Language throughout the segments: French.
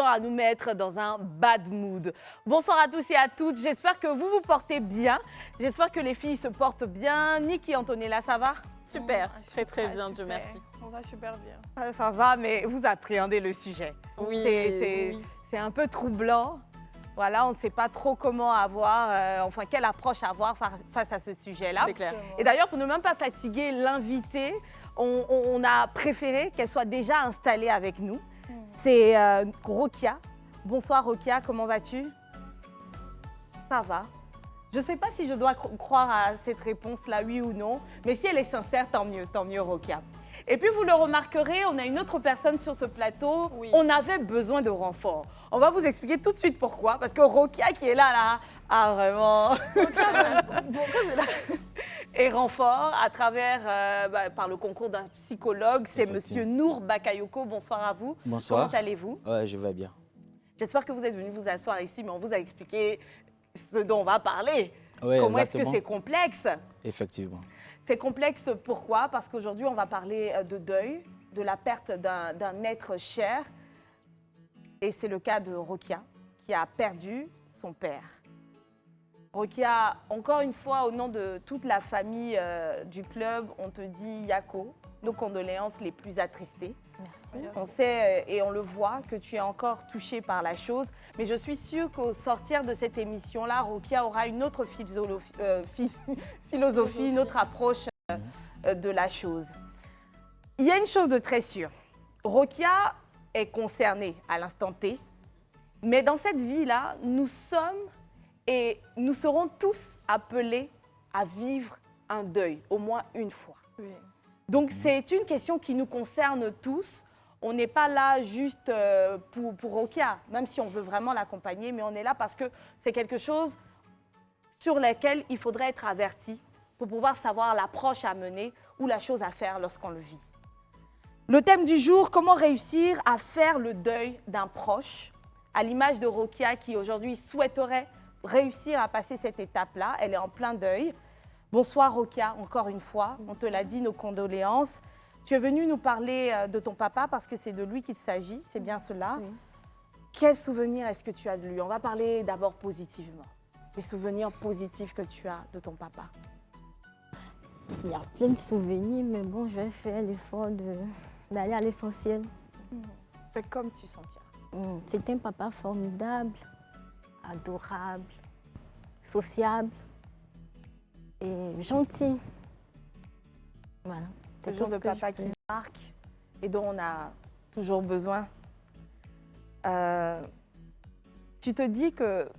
à nous mettre dans un bad mood. Bonsoir à tous et à toutes, j'espère que vous vous portez bien, j'espère que les filles se portent bien. Niki, Antonella, ça va? Super, très bien, Dieu merci. On va super bien. Ça va, mais vous appréhendez le sujet. Oui, C'est un peu troublant. Voilà, on ne sait pas trop comment avoir, quelle approche avoir face à ce sujet-là. C'est clair. Et d'ailleurs, pour ne même pas fatiguer l'invité, on a préféré qu'elle soit déjà installée avec nous. C'est Rokia. Bonsoir Rokia, comment vas-tu? Ça va. Je ne sais pas si je dois croire à cette réponse-là, oui ou non, mais si elle est sincère, tant mieux Rokia. Et puis vous le remarquerez, on a une autre personne sur ce plateau, on avait besoin de renfort. On va vous expliquer tout de suite pourquoi, parce que Rokia qui est là, vraiment, et renfort à travers, par le concours d'un psychologue, c'est Monsieur Nour Bakayoko. Bonsoir à vous. Bonsoir. Comment allez-vous? Ouais, je vais bien. J'espère que vous êtes venu vous asseoir ici, mais on vous a expliqué ce dont on va parler. Oui, comment est-ce que exactement. c'est complexe? Effectivement. C'est complexe pourquoi? Parce qu'aujourd'hui, on va parler de deuil, de la perte d'un être cher. Et c'est le cas de Rokia, qui a perdu son père. Rokia, encore une fois, au nom de toute la famille du club, on te dit Yako, nos condoléances les plus attristées. Merci. On sait et on le voit que tu es encore touchée par la chose, mais je suis sûre qu'au sortir de cette émission-là, Rokia aura une autre philosophie, une autre approche de la chose. Il y a une chose de très sûre, Rokia est concernée à l'instant T, mais dans cette vie-là, nous sommes et nous serons tous appelés à vivre un deuil, au moins une fois. Oui. Donc c'est une question qui nous concerne tous. On n'est pas là juste pour Rokia, même si on veut vraiment l'accompagner, mais on est là parce que c'est quelque chose sur lequel il faudrait être averti pour pouvoir savoir l'approche à mener ou la chose à faire lorsqu'on le vit. Le thème du jour, comment réussir à faire le deuil d'un proche, à l'image de Rokia qui aujourd'hui souhaiterait réussir à passer cette étape-là. Elle est en plein deuil. Bonsoir Rokia, encore une fois, on te l'a dit, nos condoléances. Tu es venue nous parler de ton papa parce que c'est de lui qu'il s'agit, c'est bien cela. Oui. Quel souvenir est-ce que tu as de lui? On va parler d'abord positivement. Les souvenirs positifs que tu as de ton papa. Il y a plein de souvenirs, mais bon, je vais faire l'effort d'aller à l'essentiel. Fais comme tu sentiras. C'était un papa formidable, adorable, sociable et gentil. Voilà. C'est C'est le tout genre ce de que papa je peux. qui marque et dont on a toujours besoin. Tu te dis que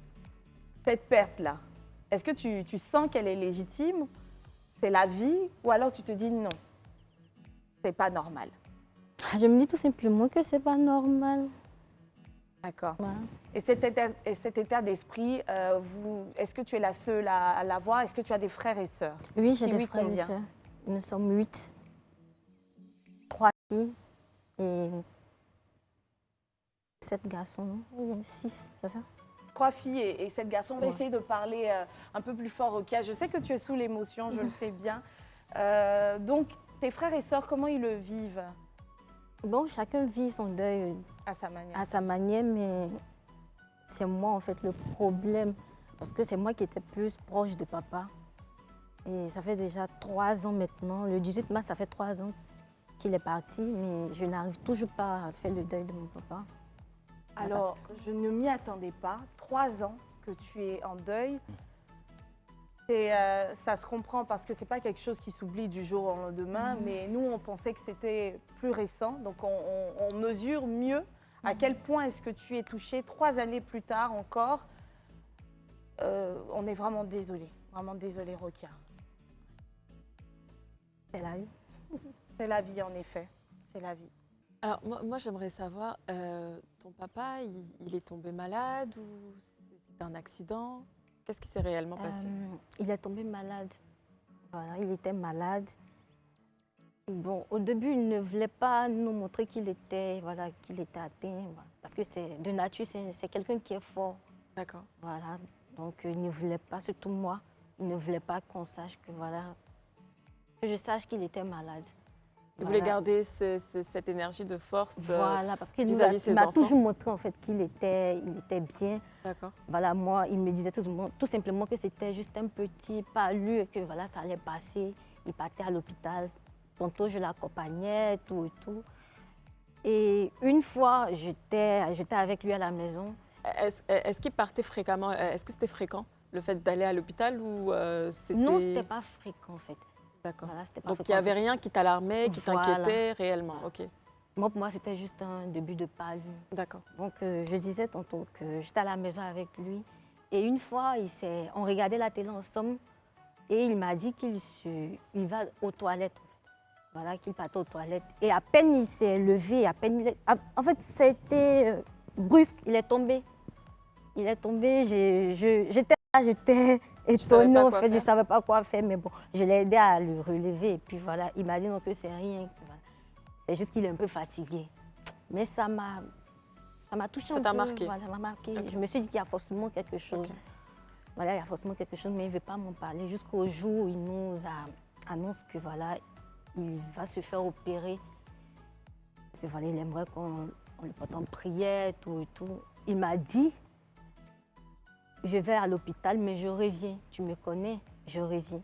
cette perte-là, est-ce que tu sens qu'elle est légitime? C'est la vie? Ou alors tu te dis non, c'est pas normal? Je me dis tout simplement que c'est pas normal. D'accord. Voilà. Et cet état d'esprit, est-ce que tu es la seule à l'avoir? Est-ce que tu as des frères et sœurs? Oui, j'ai Si des oui, frères et combien? sœurs. Nous sommes 8. 3 filles et 7 garçons, non? Ou 6, c'est ça? 3 filles et 7 garçons. On va Ouais. essayer de parler un peu plus fort, Rokia. Je sais que tu es sous l'émotion, je le sais bien. Donc, tes frères et sœurs, comment ils le vivent Bon, chacun vit son deuil à sa manière? à sa manière, mais c'est moi en fait le problème. Parce que c'est moi qui étais plus proche de papa. Et ça fait déjà 3 ans maintenant. Le 18 mars, ça fait 3 ans qu'il est parti, mais je n'arrive toujours pas à faire le deuil de mon papa. Alors, je ne m'y attendais pas. 3 ans que tu es en deuil. Ça se comprend parce que ce n'est pas quelque chose qui s'oublie du jour au lendemain, mais nous, on pensait que c'était plus récent. Donc, on mesure mieux à quel point est-ce que tu es touché 3 années plus tard encore. On est vraiment désolé Rokia. C'est la vie. C'est la vie, en effet. C'est la vie. Alors moi j'aimerais savoir, ton papa, il est tombé malade ou c'est un accident? Qu'est-ce qui s'est réellement passé? Il est tombé malade. Voilà, il était malade. Bon, au début, il ne voulait pas nous montrer qu'il était atteint. Voilà. Parce que c'est de nature, c'est quelqu'un qui est fort. D'accord. Voilà. Donc, il ne voulait pas, surtout moi, il ne voulait pas qu'on sache que, voilà, que je sache qu'il était malade. Il voulait garder cette énergie de force Voilà, parce qu'il vis-à-vis de ses m'a enfants. toujours montré en fait qu'il était bien. D'accord. Voilà, moi, il me disait tout simplement que c'était juste un petit palu et que voilà, ça allait passer. Il partait à l'hôpital. Tantôt, je l'accompagnais, tout et tout. Et une fois, j'étais avec lui à la maison. Est-ce qu'il partait fréquemment? Est-ce que c'était fréquent, le fait d'aller à l'hôpital ou c'était... Non, c'était pas fréquent en fait. D'accord. Voilà, c'était pas Donc, il fréquent, n'y avait en fait. rien qui t'alarmait, qui Voilà. t'inquiétait réellement? Ok, Moi, pour moi, c'était juste un début de palu. d'accord. Donc, je disais tantôt que j'étais à la maison avec lui. Et une fois, on regardait la télé ensemble et il m'a dit il va aux toilettes. Voilà, qu'il partait aux toilettes. Et à peine il s'est levé, en fait, c'était brusque, il est tombé. Il est tombé, j'étais là, j'étais savais étonnée, pas en quoi fait, je ne faire? savais pas quoi faire, mais bon, je l'ai aidé à le relever. Et puis voilà, il m'a dit non, que c'est rien, que voilà. C'est juste qu'il est un peu fatigué. Mais ça m'a touché Ça un t'a peu. marqué? Voilà, ça m'a marqué. Ok. Je me suis dit qu'il y a forcément quelque chose. Ok. Voilà, il y a forcément quelque chose, mais il ne veut pas m'en parler jusqu'au jour où il nous annonce que voilà, il va se faire opérer. Que voilà, il aimerait qu'on le porte en prière, tout et tout. Il m'a dit, je vais à l'hôpital, mais je reviens. Tu me connais, je reviens.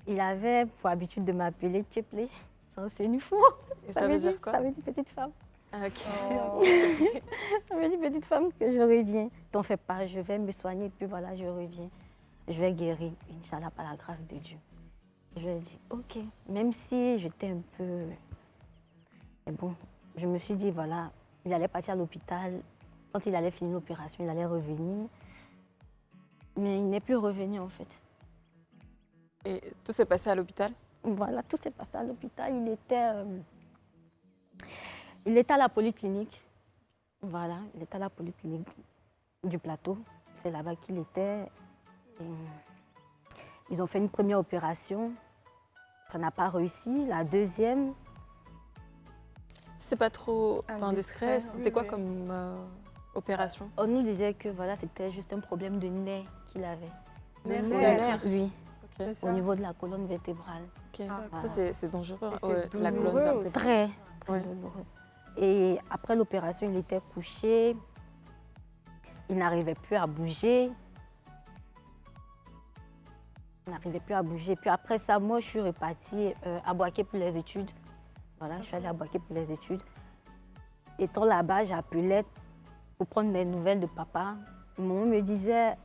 Il avait pour habitude de m'appeler Tcheplé. C'est une fois. Et ça veut dire quoi? Ça veut dire petite femme. Ah, ok. Ça veut dire petite femme que je reviens. T'en fais pas, je vais me soigner, puis voilà, je reviens. Je vais guérir, Inch'Allah, par la grâce de Dieu. Je lui ai dit, ok, même si j'étais un peu... Mais bon, je me suis dit, voilà, il allait partir à l'hôpital. Quand il allait finir l'opération, il allait revenir. Mais il n'est plus revenu, en fait. Et tout s'est passé à l'hôpital? Voilà, tout s'est passé à l'hôpital. Il était à la polyclinique. Voilà, il était à la polyclinique du plateau. C'est là-bas qu'il était. Et ils ont fait une première opération. Ça n'a pas réussi. La deuxième, Si c'est pas trop indiscret, c'était quoi oui. comme opération? on nous disait que voilà, c'était juste un problème de nez qu'il avait. Nerf C'est sciatique. Oui, Ok, C'est ça. au niveau de la colonne vertébrale. ok. Ah, Ça, c'est dangereux. Et c'est Ouais, la douloureux colonne aussi. vertébrale. Très Ouais. douloureux. Et après l'opération, il était couché. Il n'arrivait plus à bouger. Il n'arrivait plus à bouger. Puis après ça, moi, je suis repartie à Boaké pour les études. Voilà, je suis allée à Boaké pour les études. Étant là-bas, j'appelais pour prendre des nouvelles de papa. Maman me disait,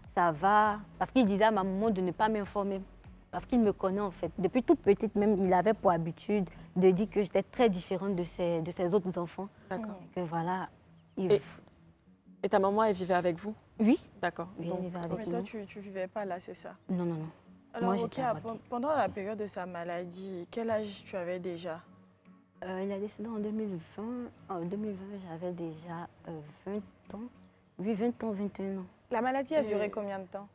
ça va. Parce qu'il disait à ma maman de ne pas m'informer. Parce qu'il me connaît en fait. Depuis toute petite même, il avait pour habitude de dire que j'étais très différente de ses autres enfants. D'accord. Que voilà. Et ta maman, elle vivait avec vous? Oui, D'accord. oui, Donc, il vivait avec Mais nous. toi, tu ne vivais pas là, c'est ça? Non, non, non. Alors, Moi, ok, j'étais à Boaké. pendant la période de sa maladie, quel âge tu avais déjà? Il a décédé en 2020. En 2020, j'avais déjà 20 ans. Oui, 20 ans, 21 ans. La maladie a duré combien de temps?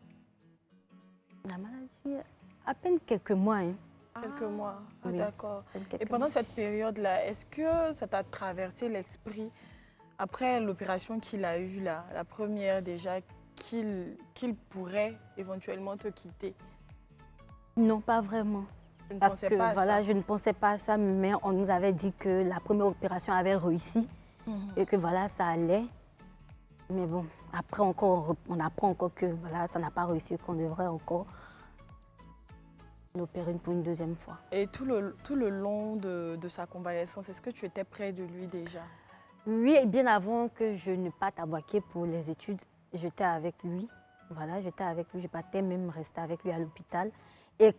La maladie, à peine quelques mois. Hein. Quelques mois. Ah, oui. d'accord. À peine quelques Et pendant mois. cette période-là, est-ce que ça t'a traversé l'esprit, après l'opération qu'il a eue là, la première déjà, qu'il pourrait éventuellement te quitter? Non, pas vraiment. Tu ne Parce pensais que pas à voilà, ça? je ne pensais pas à ça, mais on nous avait dit que la première opération avait réussi et que voilà, ça allait. Mais bon, après encore, on apprend encore que voilà, ça n'a pas réussi, qu'on devrait encore l'opérer pour une deuxième fois. Et tout le long de sa convalescence, est-ce que tu étais près de lui déjà? Oui, et bien avant que je ne parte à Boaké pour les études, j'étais avec lui. Voilà, j'étais avec lui, je partais même rester avec lui à l'hôpital. Et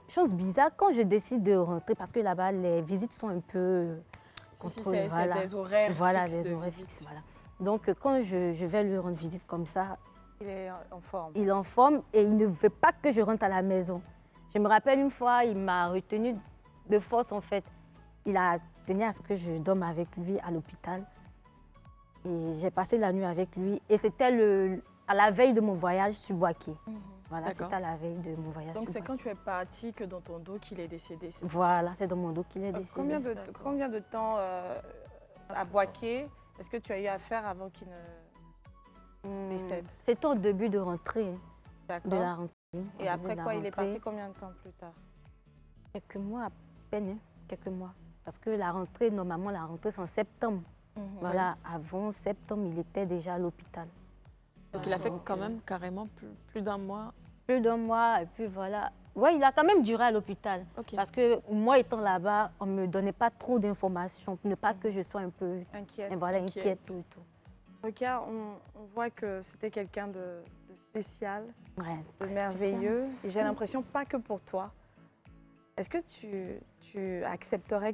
chose bizarre, quand je décide de rentrer, parce que là-bas, les visites sont un peu Si, contrôlées, c'est des horaires voilà, fixes des de horaires visite. fixes, voilà. Donc, quand je vais lui rendre visite comme ça, Il est en forme. il est en forme et il ne veut pas que je rentre à la maison. Je me rappelle une fois, il m'a retenue de force, en fait. Il a tenu à ce que je dorme avec lui à l'hôpital. Et j'ai passé la nuit avec lui. Et c'était à la veille de mon voyage sur Boaké. Voilà, D'accord. c'était à la veille de mon voyage Donc sur c'est Boaké. quand tu es parti que dans ton dos qu'il est décédé, c'est ça? Voilà, c'est dans mon dos qu'il est décédé. D'accord. Combien de temps à Boaké est-ce que tu as eu à faire avant qu'il ne décède? C'était au début de rentrée, de D'accord. la rentrée. Et Au après début de la quoi, il est rentrée. parti combien de temps plus tard? Quelques mois à peine, hein. quelques mois. Parce que la rentrée, normalement, la rentrée, c'est en septembre. Voilà, avant septembre, il était déjà à l'hôpital. Donc il a fait quand même carrément plus d'un mois. Plus d'un mois, et puis voilà. Oui, il a quand même duré à l'hôpital. Ok. Parce que moi, étant là-bas, on ne me donnait pas trop d'informations, pour ne pas que je sois un peu Inquiète. inquiète. Tout et tout. Rokia, on voit que c'était quelqu'un de spécial, Ouais, de très merveilleux. Et j'ai l'impression, pas que pour toi. Est-ce que tu accepterais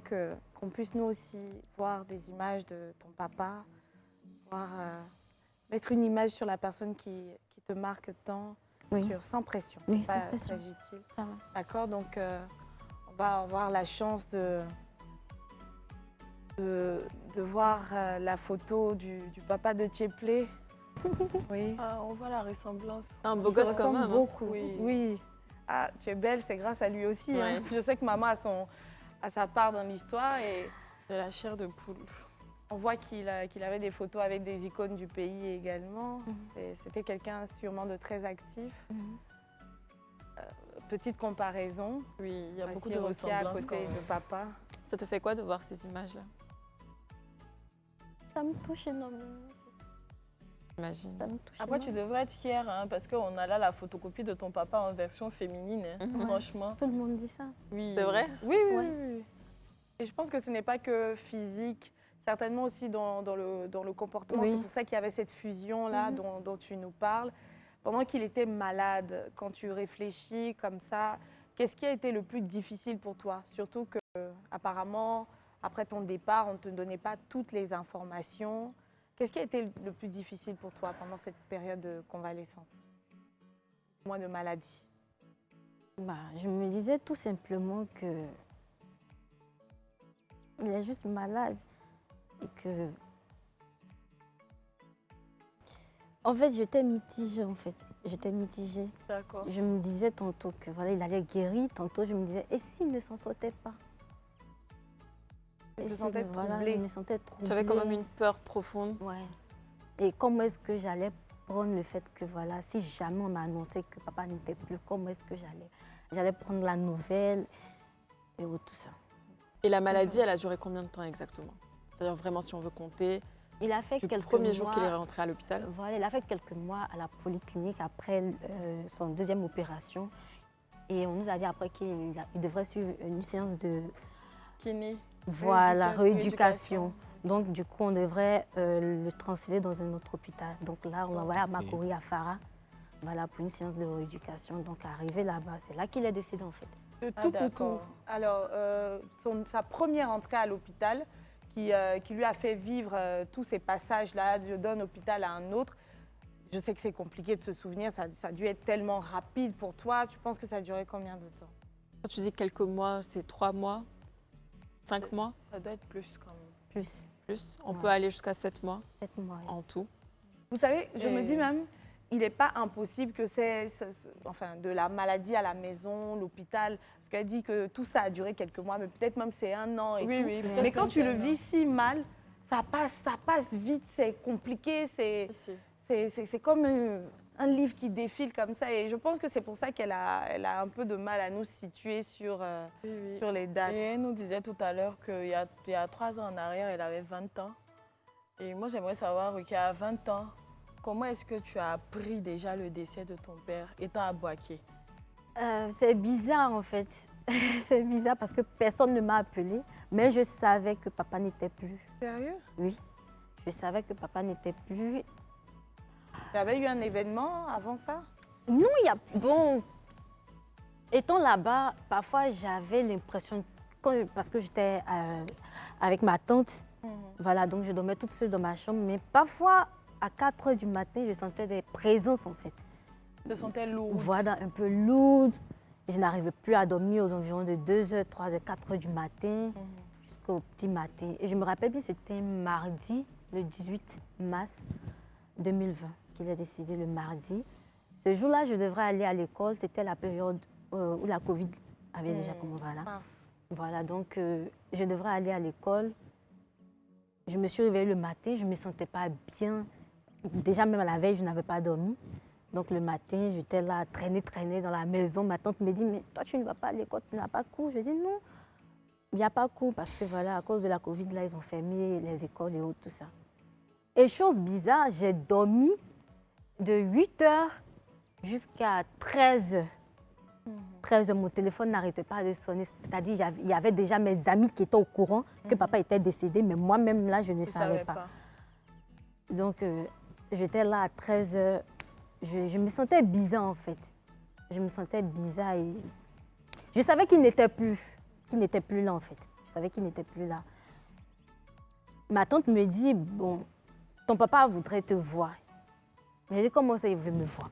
qu'on puisse nous aussi voir des images de ton papa, voir, mettre une image sur la personne qui te marque tant, Oui. sans pression? Oui, C'est sans pas pression. très utile. Ça va. D'accord, donc on va avoir la chance de voir la photo du papa de Tcheplé. Oui. Ah, on voit la ressemblance. Un beau Ils se gosse quand ressemblent même. Hein. beaucoup. Oui. Oui. Ah, tu es belle, c'est grâce à lui aussi. Hein. Ouais. Je sais que maman a sa part dans l'histoire et De la chair de poule. on voit qu'il avait des photos avec des icônes du pays également. C'était quelqu'un sûrement de très actif. Petite comparaison. Oui, il y a beaucoup Voici de Rokia à ressemblances quand côté même. de papa. Ça te fait quoi de voir ces images-là? Ça me touche énormément. J'imagine. Ça me touche Après, tu énormément. devrais être fière, hein, parce qu'on a là la photocopie de ton papa en version féminine. Hein. Franchement. Tout le monde dit ça. Oui. C'est vrai? Oui, oui, Ouais. oui, oui. Et je pense que ce n'est pas que physique, certainement aussi dans le comportement. Oui. C'est pour ça qu'il y avait cette fusion-là dont tu nous parles. Pendant qu'il était malade, quand tu réfléchis comme ça, qu'est-ce qui a été le plus difficile pour toi? Surtout que, apparemment, après ton départ, on ne te donnait pas toutes les informations. Qu'est-ce qui a été le plus difficile pour toi pendant cette période de convalescence? Moins de maladie. Bah, je me disais tout simplement que il est juste malade et que en fait j'étais mitigée j'étais mitigée. D'accord. Je me disais tantôt que voilà il allait guérir, tantôt je me disais et s'il ne s'en sortait pas. Tu te Et si, sentais voilà, troublée. je me sentais troublée. Tu avais quand même une peur profonde. Ouais. Et comment est-ce que j'allais prendre le fait que voilà, si jamais on m'a annoncé que papa n'était plus, comment est-ce que j'allais prendre la nouvelle et tout ça. Et la maladie, elle a duré combien de temps exactement? C'est-à-dire vraiment, si on veut compter, Il a fait du quelques premier mois. jour qu'il est rentré à l'hôpital. Voilà, il a fait quelques mois à la polyclinique après son deuxième opération. Et on nous a dit après qu'il devrait suivre une séance de Kiné. voilà, Rééducation. rééducation. Donc, du coup, on devrait le transférer dans un autre hôpital. Donc là, on l'a envoyé à Makori, à Farah, voilà, pour une séance de rééducation. Donc, arrivé là-bas, c'est là qu'il est décédé en fait. De Ah, tout pour d'accord. tout. Alors, sa première entrée à l'hôpital, qui lui a fait vivre tous ces passages-là d'un hôpital à un autre. Je sais que c'est compliqué de se souvenir, ça a dû être tellement rapide pour toi. Tu penses que ça a duré combien de temps? Quand tu dis quelques mois, c'est 3 mois, 5 mois, Ça doit être plus quand même. Plus plus. On Ouais. peut aller jusqu'à 7 mois 7 mois. en tout. Vous savez, je me Et- dis même, il n'est pas impossible que enfin, de la maladie à la maison, l'hôpital, parce qu'elle dit que tout ça a duré quelques mois, mais peut-être même c'est 1 an et Oui, tout. oui. Mais quand tu le vis vis si mal, ça passe vite, c'est compliqué, c'est comme un livre qui défile comme ça. Et je pense que c'est pour ça elle a un peu de mal à nous situer sur les dates. Et elle nous disait tout à l'heure qu'il y a 3 ans en arrière, elle avait 20 ans. Et moi, j'aimerais savoir qu'à 20 ans, comment est-ce que tu as appris déjà le décès de ton père étant à Boaké? C'est bizarre en fait. C'est bizarre parce que personne ne m'a appelé, mais je savais que papa n'était plus. Sérieux? Oui, je savais que papa n'était plus. Tu avais eu un événement avant ça? Non, il y a... Bon, étant là-bas, parfois j'avais l'impression, parce que j'étais avec ma tante, voilà, donc je dormais toute seule dans ma chambre, mais parfois, à 4 h du matin, je sentais des présences en fait. Te sentais lourde? Voilà, un peu lourde. Je n'arrivais plus à dormir aux environs de 2 h, 3 h, 4 h du matin, jusqu'au petit matin. Et je me rappelle bien, c'était mardi, le 18 mars 2020, qu'il est décédé le mardi. Ce jour-là, je devrais aller à l'école. C'était la période où la Covid avait déjà commencé. Voilà. Mars. Voilà, donc je devrais aller à l'école. Je me suis réveillée le matin, je ne me sentais pas bien. Déjà, même à la veille, je n'avais pas dormi. Donc le matin, j'étais là, traîner dans la maison. Ma tante me dit, mais toi, tu ne vas pas à l'école, tu n'as pas cours. Je dis non. il n'y a pas cours parce que voilà, à cause de la Covid, là, ils ont fermé les écoles et autres, tout ça. Et chose bizarre, j'ai dormi de 8h jusqu'à 13h. 13h, mon téléphone n'arrêtait pas de sonner. C'est-à-dire, il y avait déjà mes amis qui étaient au courant que papa était décédé, mais moi-même, là, je ne savais pas. Donc, j'étais là à 13h. Je me sentais bizarre, en fait. Je me sentais bizarre et je savais qu'il n'était plus là, en fait. Je savais qu'il n'était plus là. Ma tante me dit, bon, ton papa voudrait te voir. Mais j'ai dit, comment ça, il veut me voir?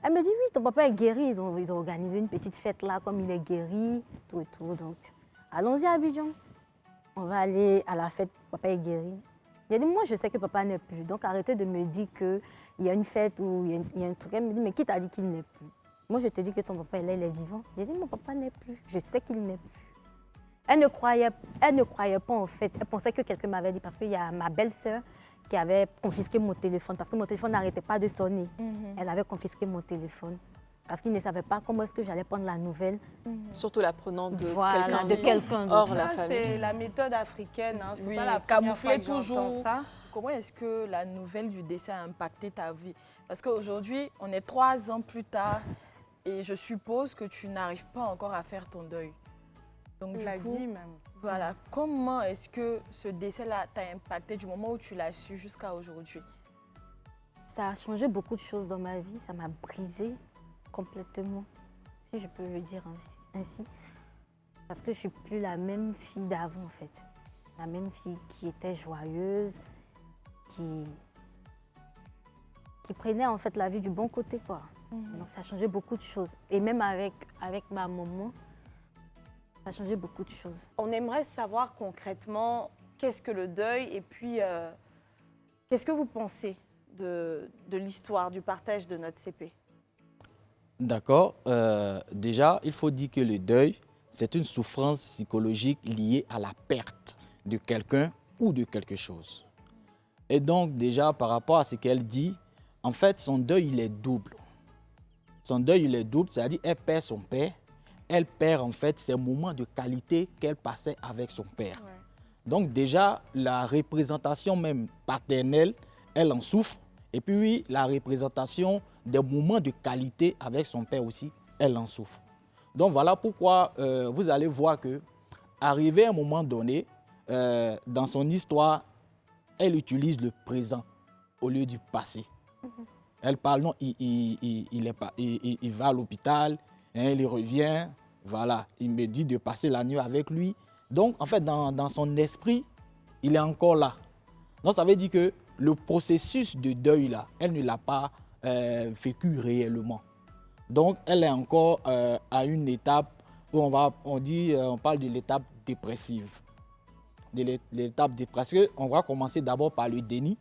Elle me dit, oui, ton papa est guéri. Ils ont organisé une petite fête là, comme il est guéri, tout et tout. Donc, allons-y à Abidjan. On va aller à la fête, papa est guéri. J'ai dit, moi, je sais que papa n'est plus. Donc, arrêtez de me dire qu'il y a une fête ou il y a un truc. Elle me dit, mais qui t'a dit qu'il n'est plus? Moi, je te dis que ton papa, il est vivant. J'ai dit, mon papa n'est plus. Je sais qu'il n'est plus. Elle ne croyait pas, en fait. Elle pensait que quelqu'un m'avait dit, parce qu'il y a ma belle-sœur qui avait confisqué mon téléphone, parce que mon téléphone n'arrêtait pas de sonner. Elle avait confisqué mon téléphone, parce qu'il ne savait pas comment est-ce que j'allais prendre la nouvelle. Surtout la prenant de Voilà, de quelqu'un hors d'autre. la famille. C'est la méthode africaine. Hein. Oui, Pas la camoufler première fois que j'entends toujours. ça. Comment est-ce que la nouvelle du décès a impacté ta vie? Parce qu'aujourd'hui, on est 3 ans plus tard et je suppose que tu n'arrives pas encore à faire ton deuil. Donc, Il l'a du coup, dit même. voilà, comment est-ce que ce décès-là t'a impacté du moment où tu l'as su jusqu'à aujourd'hui? Ça a changé beaucoup de choses dans ma vie. Ça m'a brisée complètement, si je peux le dire ainsi. Parce que je ne suis plus la même fille d'avant, en fait. La même fille qui était joyeuse, qui prenait en fait la vie du bon côté, quoi. Donc ça a changé beaucoup de choses. Et même avec ma maman, ça a changé beaucoup de choses. On aimerait savoir concrètement qu'est-ce que le deuil et puis qu'est-ce que vous pensez de l'histoire, du partage de notre CP? D'accord. Déjà, il faut dire que le deuil, c'est une souffrance psychologique liée à la perte de quelqu'un ou de quelque chose. Et donc, déjà, par rapport à ce qu'elle dit, en fait, son deuil, il est double. Son deuil, il est double, c'est-à-dire qu'elle perd son père. Elle perd, en fait, ces moments de qualité qu'elle passait avec son père. Ouais. Donc, déjà, la représentation même paternelle, elle en souffre. Et puis, oui, la représentation des moments de qualité avec son père aussi, elle en souffre. Donc, voilà pourquoi vous allez voir que, arrivé à un moment donné, dans son histoire, elle utilise le présent au lieu du passé. Elle parle, non, il va à l'hôpital, hein, il revient, voilà, il me dit de passer la nuit avec lui. Donc, en fait, dans son esprit, il est encore là. Donc, ça veut dire que le processus de deuil, là, elle ne l'a pas vécu réellement. Donc, elle est encore à une étape où on parle de l'étape dépressive. De l'étape dépressive, on va commencer d'abord par le déni.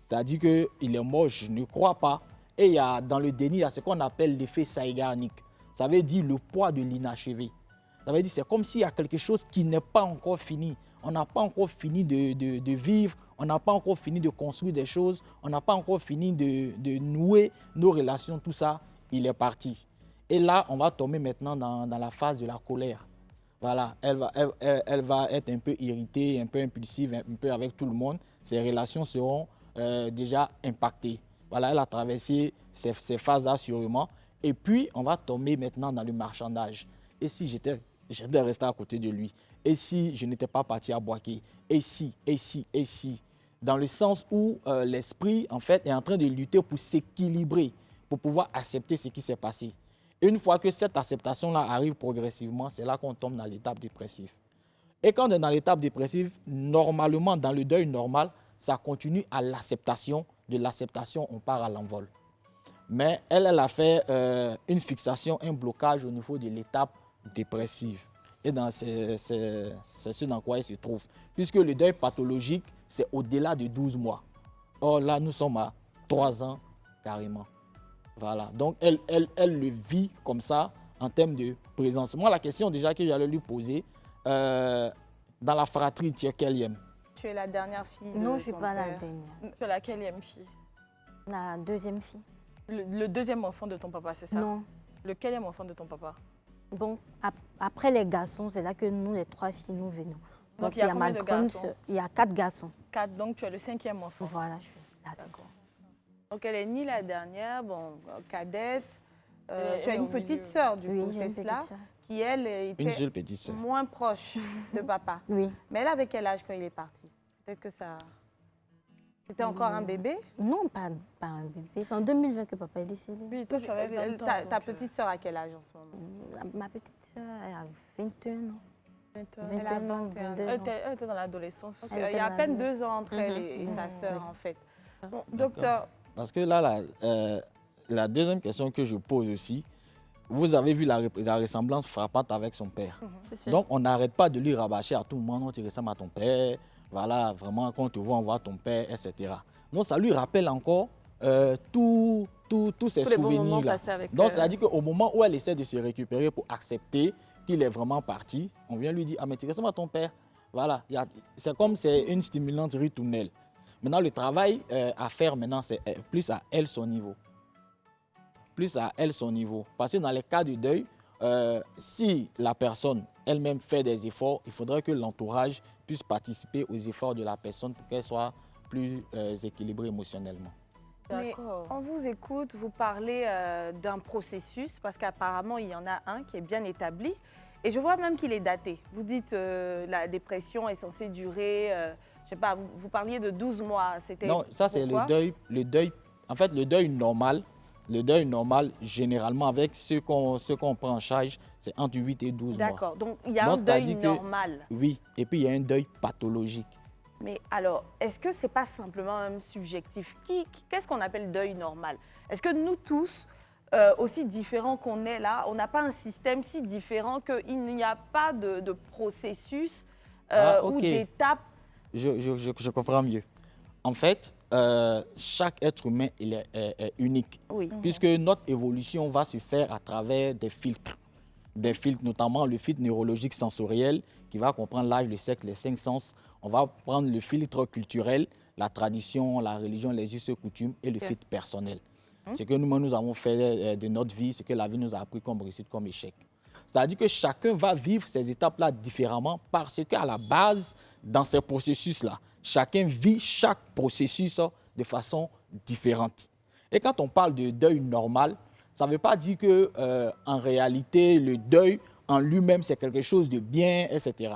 C'est-à-dire qu'il est mort, je ne crois pas. Et dans le déni, il y a ce qu'on appelle l'effet Zeigarnik. Ça veut dire le poids de l'inachevé. Ça veut dire que c'est comme s'il y a quelque chose qui n'est pas encore fini. On n'a pas encore fini de vivre, on n'a pas encore fini de construire des choses, on n'a pas encore fini de nouer nos relations, tout ça, il est parti. Et là, on va tomber maintenant dans la phase de la colère. Voilà, elle va être un peu irritée, un peu impulsive, un peu avec tout le monde. Ses relations seront déjà impactées. Voilà, elle a traversé ces phases-là sûrement. Et puis, on va tomber maintenant dans le marchandage. Et si j'étais resté à côté de lui? Et si je n'étais pas parti à Boaké? Et si? Dans le sens où l'esprit, en fait, est en train de lutter pour s'équilibrer, pour pouvoir accepter ce qui s'est passé. Une fois que cette acceptation-là arrive progressivement, c'est là qu'on tombe dans l'étape dépressive. Et quand on est dans l'étape dépressive, normalement, dans le deuil normal, ça continue à l'acceptation. De l'acceptation, on part à l'envol. Mais elle a fait une fixation, un blocage au niveau de l'étape dépressive. Et c'est ce dans quoi elle se trouve. Puisque le deuil pathologique, c'est au-delà de 12 mois. Or là, nous sommes à 3 ans carrément. Voilà. Donc, elle le vit comme ça en termes de présence. Moi, la question déjà que j'allais lui poser, dans la fratrie, tu es quelle? Tu es la dernière fille de Non, je ne suis ton pas la père. dernière. Tu es la quatrième fille? La deuxième fille. Le deuxième enfant de ton papa, c'est ça? Non, Le quatrième enfant de ton papa? Bon, après les garçons, c'est là que nous, les 3 filles, nous venons. Donc, il y a combien de garçons? Il y a 4 garçons. 4, donc tu es le 5e enfant. Voilà, je suis là. D'accord. Donc, elle est ni la dernière, bon, cadette. Tu as elle est une au petite milieu. sœur, du Oui, coup, j'ai c'est une cela, petite sœur. qui, elle, Une était seule petite sœur. moins proche de papa. Oui. Mais elle avait quel âge quand il est parti? Peut-être que ça... C'était encore un bébé? Non, pas un bébé. C'est en 2020 que papa est décédé. Oui, toi, tu avais 20 ans. Ta donc, petite sœur a quel âge en ce moment? Ma petite sœur, elle a 21 ans. 21 21 ans, 21 22 Elle ans. était dans l'adolescence. Donc, Elle il y était a à dans peine la 2 ans entre elle et sa sœur, oui. en fait. Bon, D'accord. docteur, Parce que là, la deuxième question que je pose aussi, vous avez vu la ressemblance frappante avec son père. Si, si. Donc, on n'arrête pas de lui rabâcher à tout moment, non, tu ressembles à ton père, voilà, vraiment, quand on te voit, on voit ton père, etc. Donc, ça lui rappelle encore tous ces Tous les bons moments souvenirs-là. passés avec Donc, c'est-à-dire qu'au moment où elle essaie de se récupérer pour accepter qu'il est vraiment parti, on vient lui dire, ah, mais tu ressembles à ton père. Voilà, c'est comme c'est une stimulante ritournelle. Maintenant, le travail à faire maintenant, c'est plus à elle son niveau. Plus à elle son niveau. Parce que dans les cas de deuil, si la personne elle-même fait des efforts, il faudrait que l'entourage puisse participer aux efforts de la personne pour qu'elle soit plus équilibrée émotionnellement. mais D'accord. on vous écoute, vous parlez d'un processus, parce qu'apparemment, il y en a un qui est bien établi. Et je vois même qu'il est daté. Vous dites la dépression est censée durer, je sais pas, vous parliez de 12 mois. C'était Non, ça c'est pourquoi? le deuil. En fait, le deuil normal, généralement, avec ce qu'on prend en charge, c'est entre 8 et 12 mois. D'accord, donc il y a Donc, un deuil c'est-à-dire que- normal. Oui, et puis il y a un deuil pathologique. Mais alors, est-ce que c'est pas simplement même subjectif? Qu'est-ce qu'on appelle deuil normal? Est-ce que nous tous, aussi différents qu'on est là, on n'a pas un système si différent qu'il n'y a pas de processus ou Ok. d'étapes? Je comprends mieux. En fait, chaque être humain il est unique, Oui. puisque notre évolution va se faire à travers des filtres. Des filtres, notamment le filtre neurologique sensoriel, qui va comprendre l'âge, le sexe, les 5 sens. On va prendre le filtre culturel, la tradition, la religion, les us et coutumes, et le filtre personnel. Ce que nous avons fait de notre vie, ce que la vie nous a appris comme réussite, comme échec. C'est-à-dire que chacun va vivre ces étapes-là différemment parce qu'à la base, dans ces processus-là, chacun vit chaque processus de façon différente. Et quand on parle de deuil normal, ça ne veut pas dire que, en réalité, le deuil en lui-même, c'est quelque chose de bien, etc.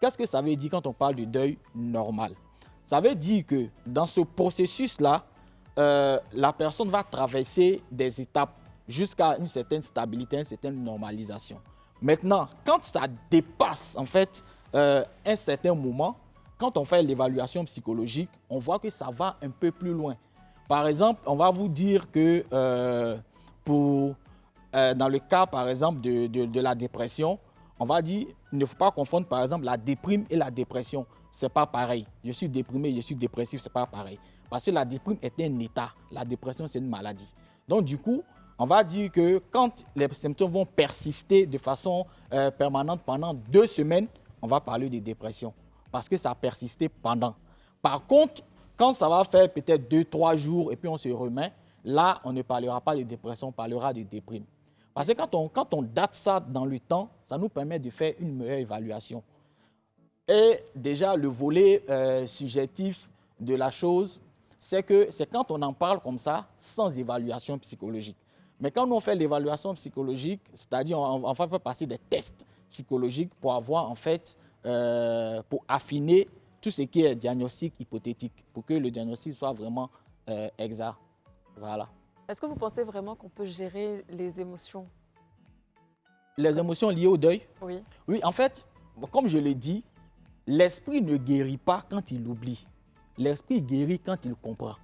Qu'est-ce que ça veut dire quand on parle de deuil normal? Ça veut dire que dans ce processus-là, la personne va traverser des étapes jusqu'à une certaine stabilité, une certaine normalisation. Maintenant, quand ça dépasse en fait un certain moment, quand on fait l'évaluation psychologique, on voit que ça va un peu plus loin. Par exemple, on va vous dire que dans le cas, par exemple, de la dépression, on va dire il ne faut pas confondre, par exemple, la déprime et la dépression. Ce n'est pas pareil. Je suis déprimé, je suis dépressif, ce n'est pas pareil. Parce que la déprime est un état, la dépression, c'est une maladie. Donc, du coup, on va dire que quand les symptômes vont persister de façon permanente pendant 2 semaines, on va parler de dépression. Parce que ça a persisté pendant. Par contre, quand ça va faire peut-être 2-3 jours et puis on se remet, là, on ne parlera pas de dépression, on parlera de déprime. Parce que quand on date ça dans le temps, ça nous permet de faire une meilleure évaluation. Et déjà, le volet subjectif de la chose, c'est que c'est quand on en parle comme ça, sans évaluation psychologique. Mais quand on fait l'évaluation psychologique, c'est-à-dire on va faire passer des tests psychologiques pour avoir en fait, pour affiner tout ce qui est diagnostic hypothétique, pour que le diagnostic soit vraiment exact. Voilà. Est-ce que vous pensez vraiment qu'on peut gérer les émotions? Les émotions liées au deuil? Oui. Oui, en fait, comme je l'ai dit, l'esprit ne guérit pas quand il oublie. L'esprit guérit quand il comprend.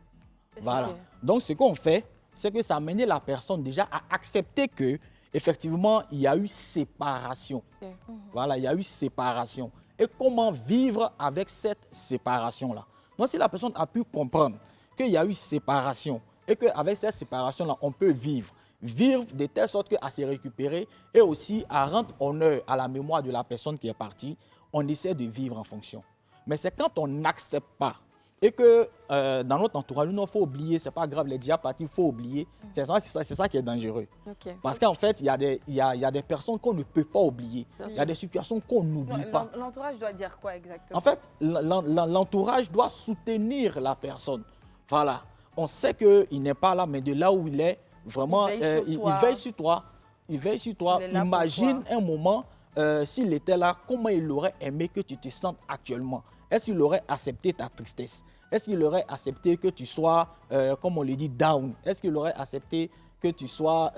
Voilà. Ok. Donc, ce qu'on fait, c'est que ça a mené la personne déjà à accepter que, effectivement, il y a eu séparation. Ok. Voilà, il y a eu séparation. Et comment vivre avec cette séparation-là? Donc, si la personne a pu comprendre qu'il y a eu séparation et qu'avec cette séparation-là, on peut vivre de telle sorte qu'à se récupérer et aussi à rendre honneur à la mémoire de la personne qui est partie, on essaie de vivre en fonction. Mais c'est quand on n'accepte pas et que dans notre entourage, il faut oublier, c'est pas grave, les déjà partis, il faut oublier. C'est ça qui est dangereux. Ok. Parce qu'en fait, il y a des personnes qu'on ne peut pas oublier. Bien Il y sûr. a des situations qu'on n'oublie pas. L'entourage doit dire quoi exactement? En fait, l'entourage doit soutenir la personne. Voilà. On sait qu'il n'est pas là, mais de là où il est, vraiment, Il veille sur il toi. veille sur toi. Il veille sur toi. Il est là pour Imagine toi. un moment, s'il était là, comment il aurait aimé que tu te sentes actuellement. Est-ce qu'il aurait accepté ta tristesse? Est-ce qu'il aurait accepté que tu sois, comme on le dit, down? Est-ce qu'il aurait accepté que tu sois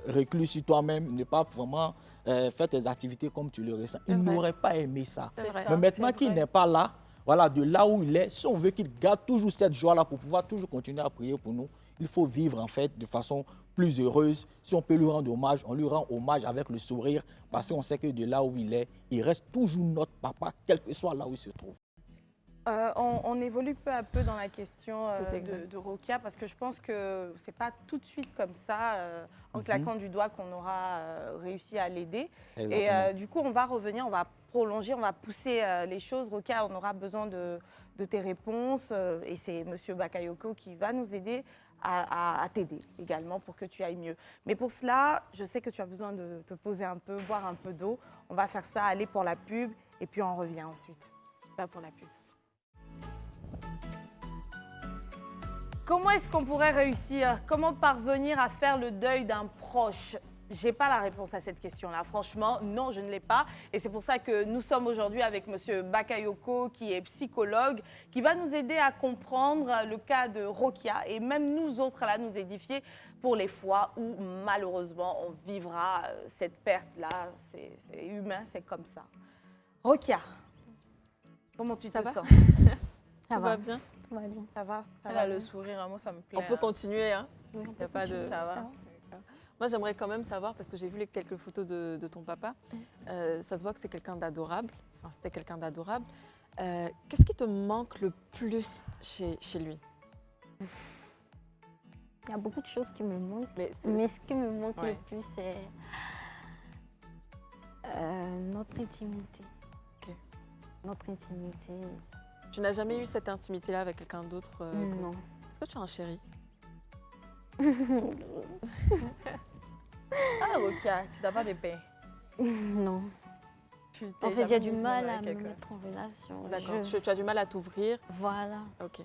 reclus sur toi-même, ne pas vraiment faire tes activités comme tu le ressens? Il C'est vrai. n'aurait pas aimé ça. C'est vrai. Mais maintenant c'est qu'il vrai. n'est pas là, voilà, de là où il est, si on veut qu'il garde toujours cette joie-là pour pouvoir toujours continuer à prier pour nous, il faut vivre en fait de façon plus heureuse. Si on peut lui rendre hommage, on lui rend hommage avec le sourire parce qu'on sait que de là où il est, il reste toujours notre papa, quel que soit là où il se trouve. On évolue peu à peu dans la question C'est exact. de Rokia parce que je pense que c'est pas tout de suite comme ça, en claquant du doigt, qu'on aura réussi à l'aider. Et Exactement. du coup, on va revenir, on va prolonger, on va pousser les choses. Rokia, on aura besoin de tes réponses et c'est M. Bakayoko qui va nous aider à t'aider également pour que tu ailles mieux. Mais pour cela, je sais que tu as besoin de te poser un peu, boire un peu d'eau. On va faire ça, aller pour la pub et puis on revient ensuite. Pas pour la pub. Comment est-ce qu'on pourrait réussir? Comment parvenir à faire le deuil d'un proche? Je n'ai pas la réponse à cette question-là. Franchement, non, je ne l'ai pas. Et c'est pour ça que nous sommes aujourd'hui avec M. Bakayoko, qui est psychologue, qui va nous aider à comprendre le cas de Rokia et même nous autres, là, nous édifier pour les fois où, malheureusement, on vivra cette perte-là. C'est humain, c'est comme ça. Rokia, comment tu Ça te va? sens? Ça Tout va bien? Tout va bien. Ça va? Ça Elle va a le bien? sourire, vraiment, ça me plaît. On peut hein. continuer, hein? Il n'y a pas de... Ça va. Moi, j'aimerais quand même savoir, parce que j'ai vu quelques photos de ton papa, ça se voit que c'est quelqu'un d'adorable, enfin, c'était quelqu'un d'adorable. Qu'est-ce qui te manque le plus chez lui? Il y a beaucoup de choses qui me manquent. Mais c'est- Mais ce qui me manque Ouais. le plus, c'est notre intimité. Ok. Notre intimité. Tu n'as jamais eu cette intimité-là avec quelqu'un d'autre Non. Est-ce que tu as un chéri? Ah, Rokia, tu n'as pas de paix. Non. Tu En t'es fait, j'ai jamais du mise mal même à avec me quelqu'un. mettre en relation. D'accord, Je- tu as du mal à t'ouvrir. Voilà. Ok.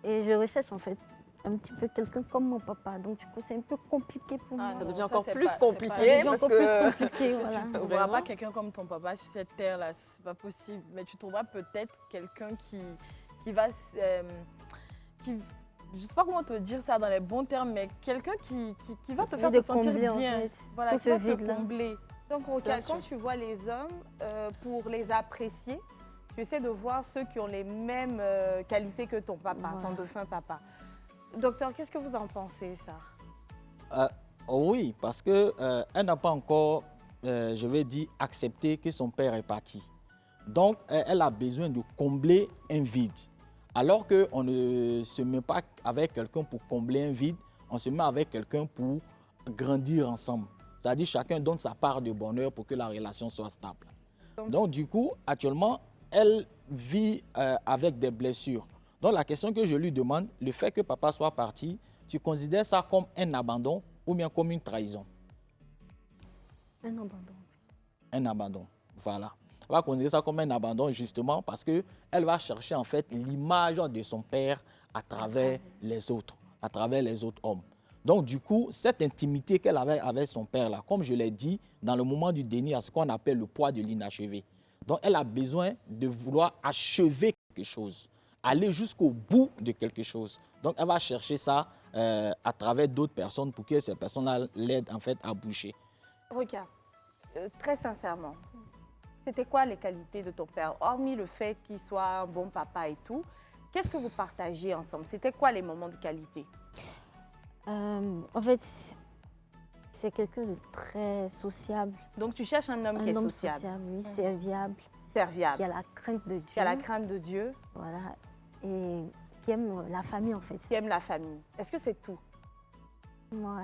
Et je recherche en fait un petit peu quelqu'un comme mon papa. Donc du coup, c'est un peu compliqué pour Ah, moi. Ça non, devient ça, encore c'est plus pas- c'est pas- compliqué Ça devient parce encore que... plus compliqué. Parce que voilà. tu ne trouveras Vraiment? pas quelqu'un comme ton papa sur cette terre-là, c'est pas possible. Mais tu trouveras peut-être quelqu'un qui va... je ne sais pas comment te dire ça dans les bons termes, mais quelqu'un qui va te Essayer faire de te sentir combler, en bien. fait, Voilà, tout qui ce va te vide-là. combler. Donc, Rokia, Bien quand sûr. tu vois les hommes, pour les apprécier, tu essaies de voir ceux qui ont les mêmes qualités que ton papa, ton Voilà. défunt papa. Docteur, qu'est-ce que vous en pensez, ça? Oui, parce qu'elle n'a pas encore, je vais dire, accepté que son père est parti. Donc, elle a besoin de combler un vide. Alors qu'on ne se met pas avec quelqu'un pour combler un vide, on se met avec quelqu'un pour grandir ensemble. C'est-à-dire chacun donne sa part de bonheur pour que la relation soit stable. Donc, du coup, actuellement, elle vit avec des blessures. Donc, la question que je lui demande, le fait que papa soit parti, tu considères ça comme un abandon ou bien comme une trahison? Un abandon. Un abandon, voilà. Elle va considérer ça comme un abandon justement parce qu'elle va chercher en fait l'image de son père à travers les autres hommes. Donc du coup, cette intimité qu'elle avait avec son père là, comme je l'ai dit, dans le moment du déni, à ce qu'on appelle le poids de l'inachevé. Donc elle a besoin de vouloir achever quelque chose, aller jusqu'au bout de quelque chose. Donc elle va chercher ça à travers d'autres personnes pour que ces personnes-là l'aident en fait à boucher. Rokia, très sincèrement, c'était quoi les qualités de ton père? Hormis le fait qu'il soit un bon papa et tout, qu'est-ce que vous partagiez ensemble? C'était quoi les moments de qualité? En fait, c'est quelqu'un de très sociable. Donc tu cherches un homme qui est Un homme sociable, sociable, oui, serviable, qui serviable, a la crainte de Dieu. qui a la crainte de Dieu, Voilà. Et qui aime la famille en fait. qui aime la famille. Est-ce que c'est tout? Ouais.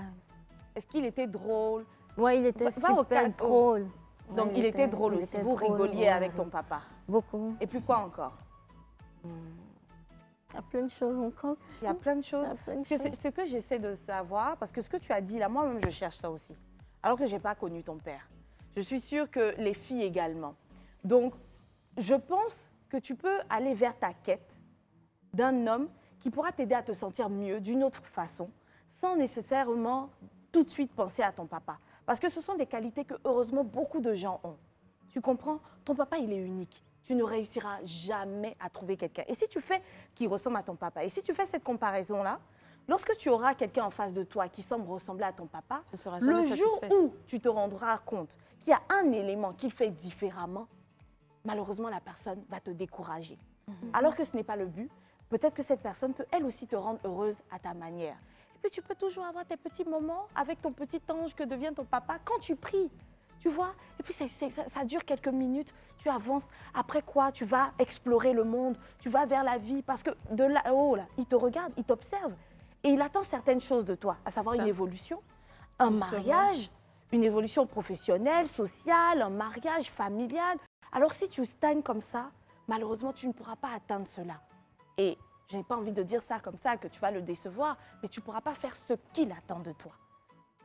Est-ce qu'il était drôle? Ouais, il était Va au super cadre. drôle. Donc Ouais, il était drôle il aussi. était Vous drôle, rigoliez ouais. avec ton papa. Beaucoup. Et puis quoi encore? Il y a plein de choses encore. Il y a plein de choses. Il y a plein de Parce que choses. ce que j'essaie de savoir, parce que ce que tu as dit là, moi-même, je cherche ça aussi. Alors que je n'ai pas connu ton père. Je suis sûre que les filles également. Donc, je pense que tu peux aller vers ta quête d'un homme qui pourra t'aider à te sentir mieux d'une autre façon, sans nécessairement tout de suite penser à ton papa. Parce que ce sont des qualités que, heureusement, beaucoup de gens ont. Tu comprends? Ton papa, il est unique. Tu ne réussiras jamais à trouver quelqu'un. Et si tu fais qui ressemble à ton papa, et si tu fais cette comparaison-là, lorsque tu auras quelqu'un en face de toi qui semble ressembler à ton papa, Tu ne seras jamais le jour satisfait. où tu te rendras compte qu'il y a un élément qu'il fait différemment, malheureusement, la personne va te décourager. Alors que ce n'est pas le but. Peut-être que cette personne peut elle aussi te rendre heureuse à ta manière. Et puis tu peux toujours avoir tes petits moments avec ton petit ange que devient ton papa quand tu pries. Tu vois? Et puis ça dure quelques minutes, tu avances. Après quoi, tu vas explorer le monde, tu vas vers la vie. Parce que de là-haut, là, il te regarde, il t'observe. Et il attend certaines choses de toi, à savoir Ça. une évolution, un Justement. mariage, une évolution professionnelle, sociale, un mariage familial. Alors si tu stagnes comme ça, malheureusement, tu ne pourras pas atteindre cela. Et je n'ai pas envie de dire ça comme ça, que tu vas le décevoir, mais tu ne pourras pas faire ce qu'il attend de toi.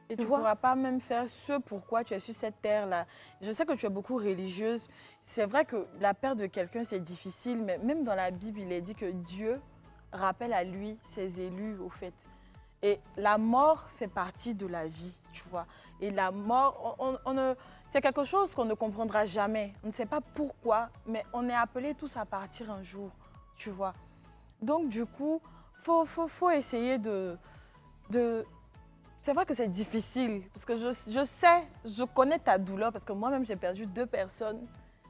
Et Tu tu ne vois? pourras pas même faire ce pourquoi tu es sur cette terre-là. Je sais que tu es beaucoup religieuse. C'est vrai que la perte de quelqu'un, c'est difficile, mais même dans la Bible, il est dit que Dieu rappelle à lui ses élus, au fait. Et la mort fait partie de la vie, tu vois. Et la mort, c'est quelque chose qu'on ne comprendra jamais. On ne sait pas pourquoi, mais on est appelés tous à partir un jour, tu vois. Donc, du coup, faut essayer de... C'est vrai que c'est difficile, parce que je connais ta douleur, parce que moi-même, j'ai perdu 2 personnes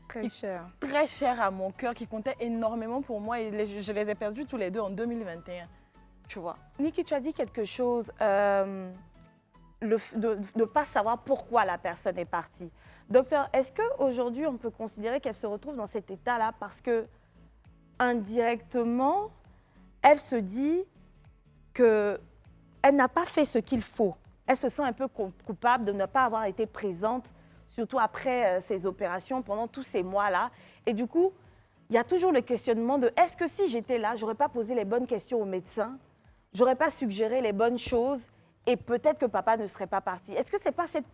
Très cher. très chères à mon cœur, qui comptaient énormément pour moi, et je les ai perdues tous les deux en 2021, tu vois. Niki, tu as dit quelque chose, de ne pas savoir pourquoi la personne est partie. Docteur, est-ce qu'aujourd'hui, on peut considérer qu'elle se retrouve dans cet état-là parce que, indirectement, elle se dit qu'elle n'a pas fait ce qu'il faut. Elle se sent un peu coupable de ne pas avoir été présente, surtout après ces opérations, pendant tous ces mois-là. Et du coup, il y a toujours le questionnement de est-ce que si j'étais là, j'aurais pas posé les bonnes questions au médecin, j'aurais pas suggéré les bonnes choses et peut-être que papa ne serait pas parti. Est-ce que c'est pas cette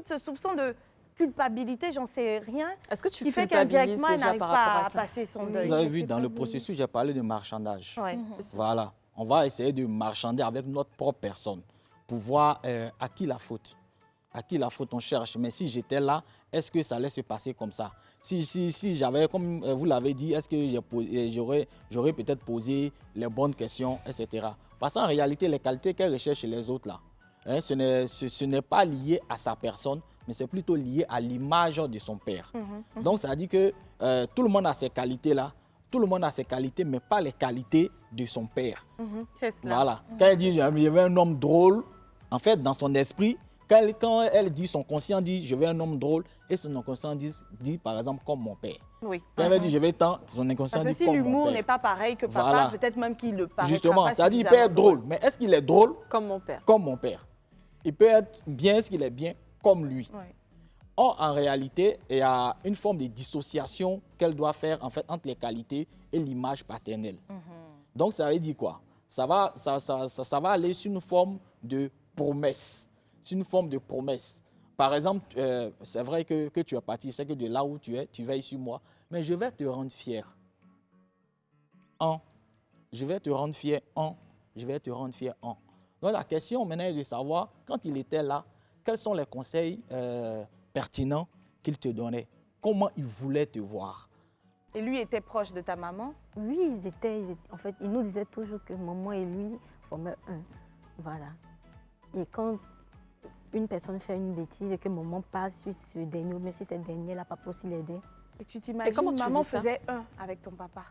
ce soupçon de culpabilité, j'en sais rien, Est-ce que tu qui fait culpabilises qu'indirectement, elle déjà n'arrive par pas rapport à à ça? passer son deuil? Vous avez vu, dans le processus, j'ai parlé de marchandage. Ouais. Voilà. On va essayer de marchander avec notre propre personne pour voir à qui la faute. À qui la faute on cherche. Mais si j'étais là, est-ce que ça allait se passer comme ça? Si j'avais, comme vous l'avez dit, est-ce que j'aurais peut-être posé les bonnes questions, etc. Parce qu'en réalité, les qualités qu'elle recherche chez les autres, là, hein, ce n'est pas lié à sa personne, mais c'est plutôt lié à l'image de son père. Donc, ça dit que tout le monde a ces qualités-là. Tout le monde a ses qualités, mais pas les qualités de son père. C'est cela. Voilà. Quand elle dit « je veux un homme drôle », en fait, dans son esprit, quand elle dit, son conscient dit « je veux un homme drôle », et son inconscient dit par exemple « comme mon père ». Oui. Quand elle dit « je veux tant », son inconscient Parce que dit si « comme mon l'humour père n'est pas pareil que papa, Voilà. peut-être même qu'il le paraîtra Justement, pas ça dit « il peut suffisamment être drôle ». Mais est-ce qu'il est drôle Comme mon père. comme mon père? Il peut être bien, est-ce qu'il est bien comme lui? Ouais. Or, en réalité, il y a une forme de dissociation qu'elle doit faire en fait, entre les qualités et l'image paternelle. Donc, ça veut dire quoi? Ça va aller sur une forme de promesse. C'est une forme de promesse. Par exemple, c'est vrai que tu es parti, c'est que de là où tu es, tu veilles sur moi, mais je vais te rendre fier. Je vais te rendre fier je vais te rendre fier Donc, la question maintenant est de savoir, quand il était là, quels sont les conseils pertinents qu'il te donnait? Comment il voulait te voir? Et lui était proche de ta maman? Oui, en fait, ils nous disaient toujours que maman et lui formaient un. Voilà. Et quand une personne fait une bêtise et que maman passe sur ce dernier, mais sur cette dernière-là, papa aussi l'aider. Et tu t'imagines, comment tu maman vis ça? faisait un avec ton papa.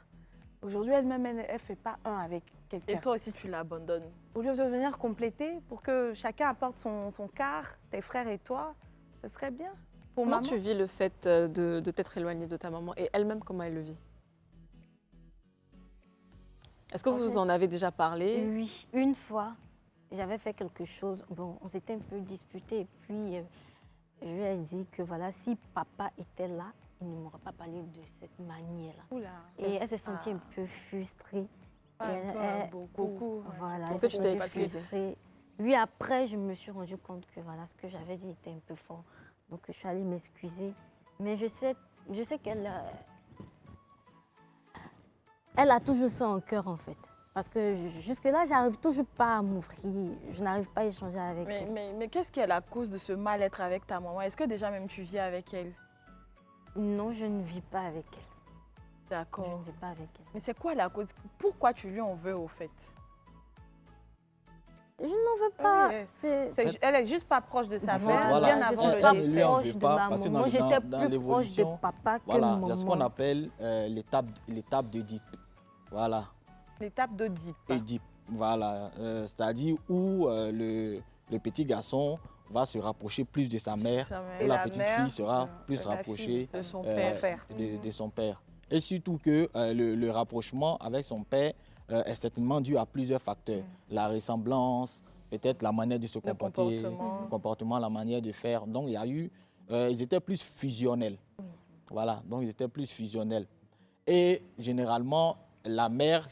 Aujourd'hui, elle-même, elle ne fait pas un avec quelqu'un. Et toi aussi, tu l'abandonnes. Au lieu de venir compléter pour que chacun apporte son quart, tes frères et toi, ce serait bien pour Comment maman. tu vis le fait de t'être éloignée de ta maman et elle-même, comment elle le vit? Est-ce que En vous fait, en avez déjà parlé? Oui, une fois, j'avais fait quelque chose. Bon, on s'était un peu disputé et puis je lui ai dit que voilà, si papa était là, il ne m'aurait pas parlé de cette manière-là. Oula. Et elle s'est sentie un peu frustrée. Un Et peu, beaucoup. ouais. Voilà, Est-ce elle que s'est tu t'es sentie excusée? frustrée. Oui, après, je me suis rendu compte que voilà, ce que j'avais dit était un peu fort. Donc, je suis allée m'excuser. Mais je sais qu'elle elle a toujours ça en cœur, en fait. Parce que jusque-là, j'arrive toujours pas à m'ouvrir. Je n'arrive pas à échanger avec elle. Mais qu'est-ce qui est la cause de ce mal-être avec ta maman? Est-ce que déjà même tu vis avec elle? Non, je ne vis pas avec elle. Je D'accord. ne vis pas avec elle. Mais c'est quoi la cause? Pourquoi tu lui en veux au fait? Je n'en veux pas. Oui, C'est- Elle est juste pas proche de sa fait, mère, voilà, bien je avant suis le pas ne lui décès. en proche veut de pas, ma parce que maman. dans J'étais plus proche de l'évolution, papa que Voilà, maman. il y a ce qu'on appelle l'étape d'Oedipe. Voilà, L'étape d'Oedipe. Oedipe. Voilà, c'est-à-dire où le petit garçon va se rapprocher plus de sa mère, Sa mère. où Et la la petite mère, fille sera plus la fille rapprochée de son euh, père. de son père. Et surtout que le rapprochement avec son père est certainement dû à plusieurs facteurs. La ressemblance, peut-être la manière de se Le comporter, comportement. le comportement, la manière de faire. Donc, il y a eu, ils étaient plus fusionnels. Voilà, donc ils étaient plus fusionnels. Et généralement, la mère,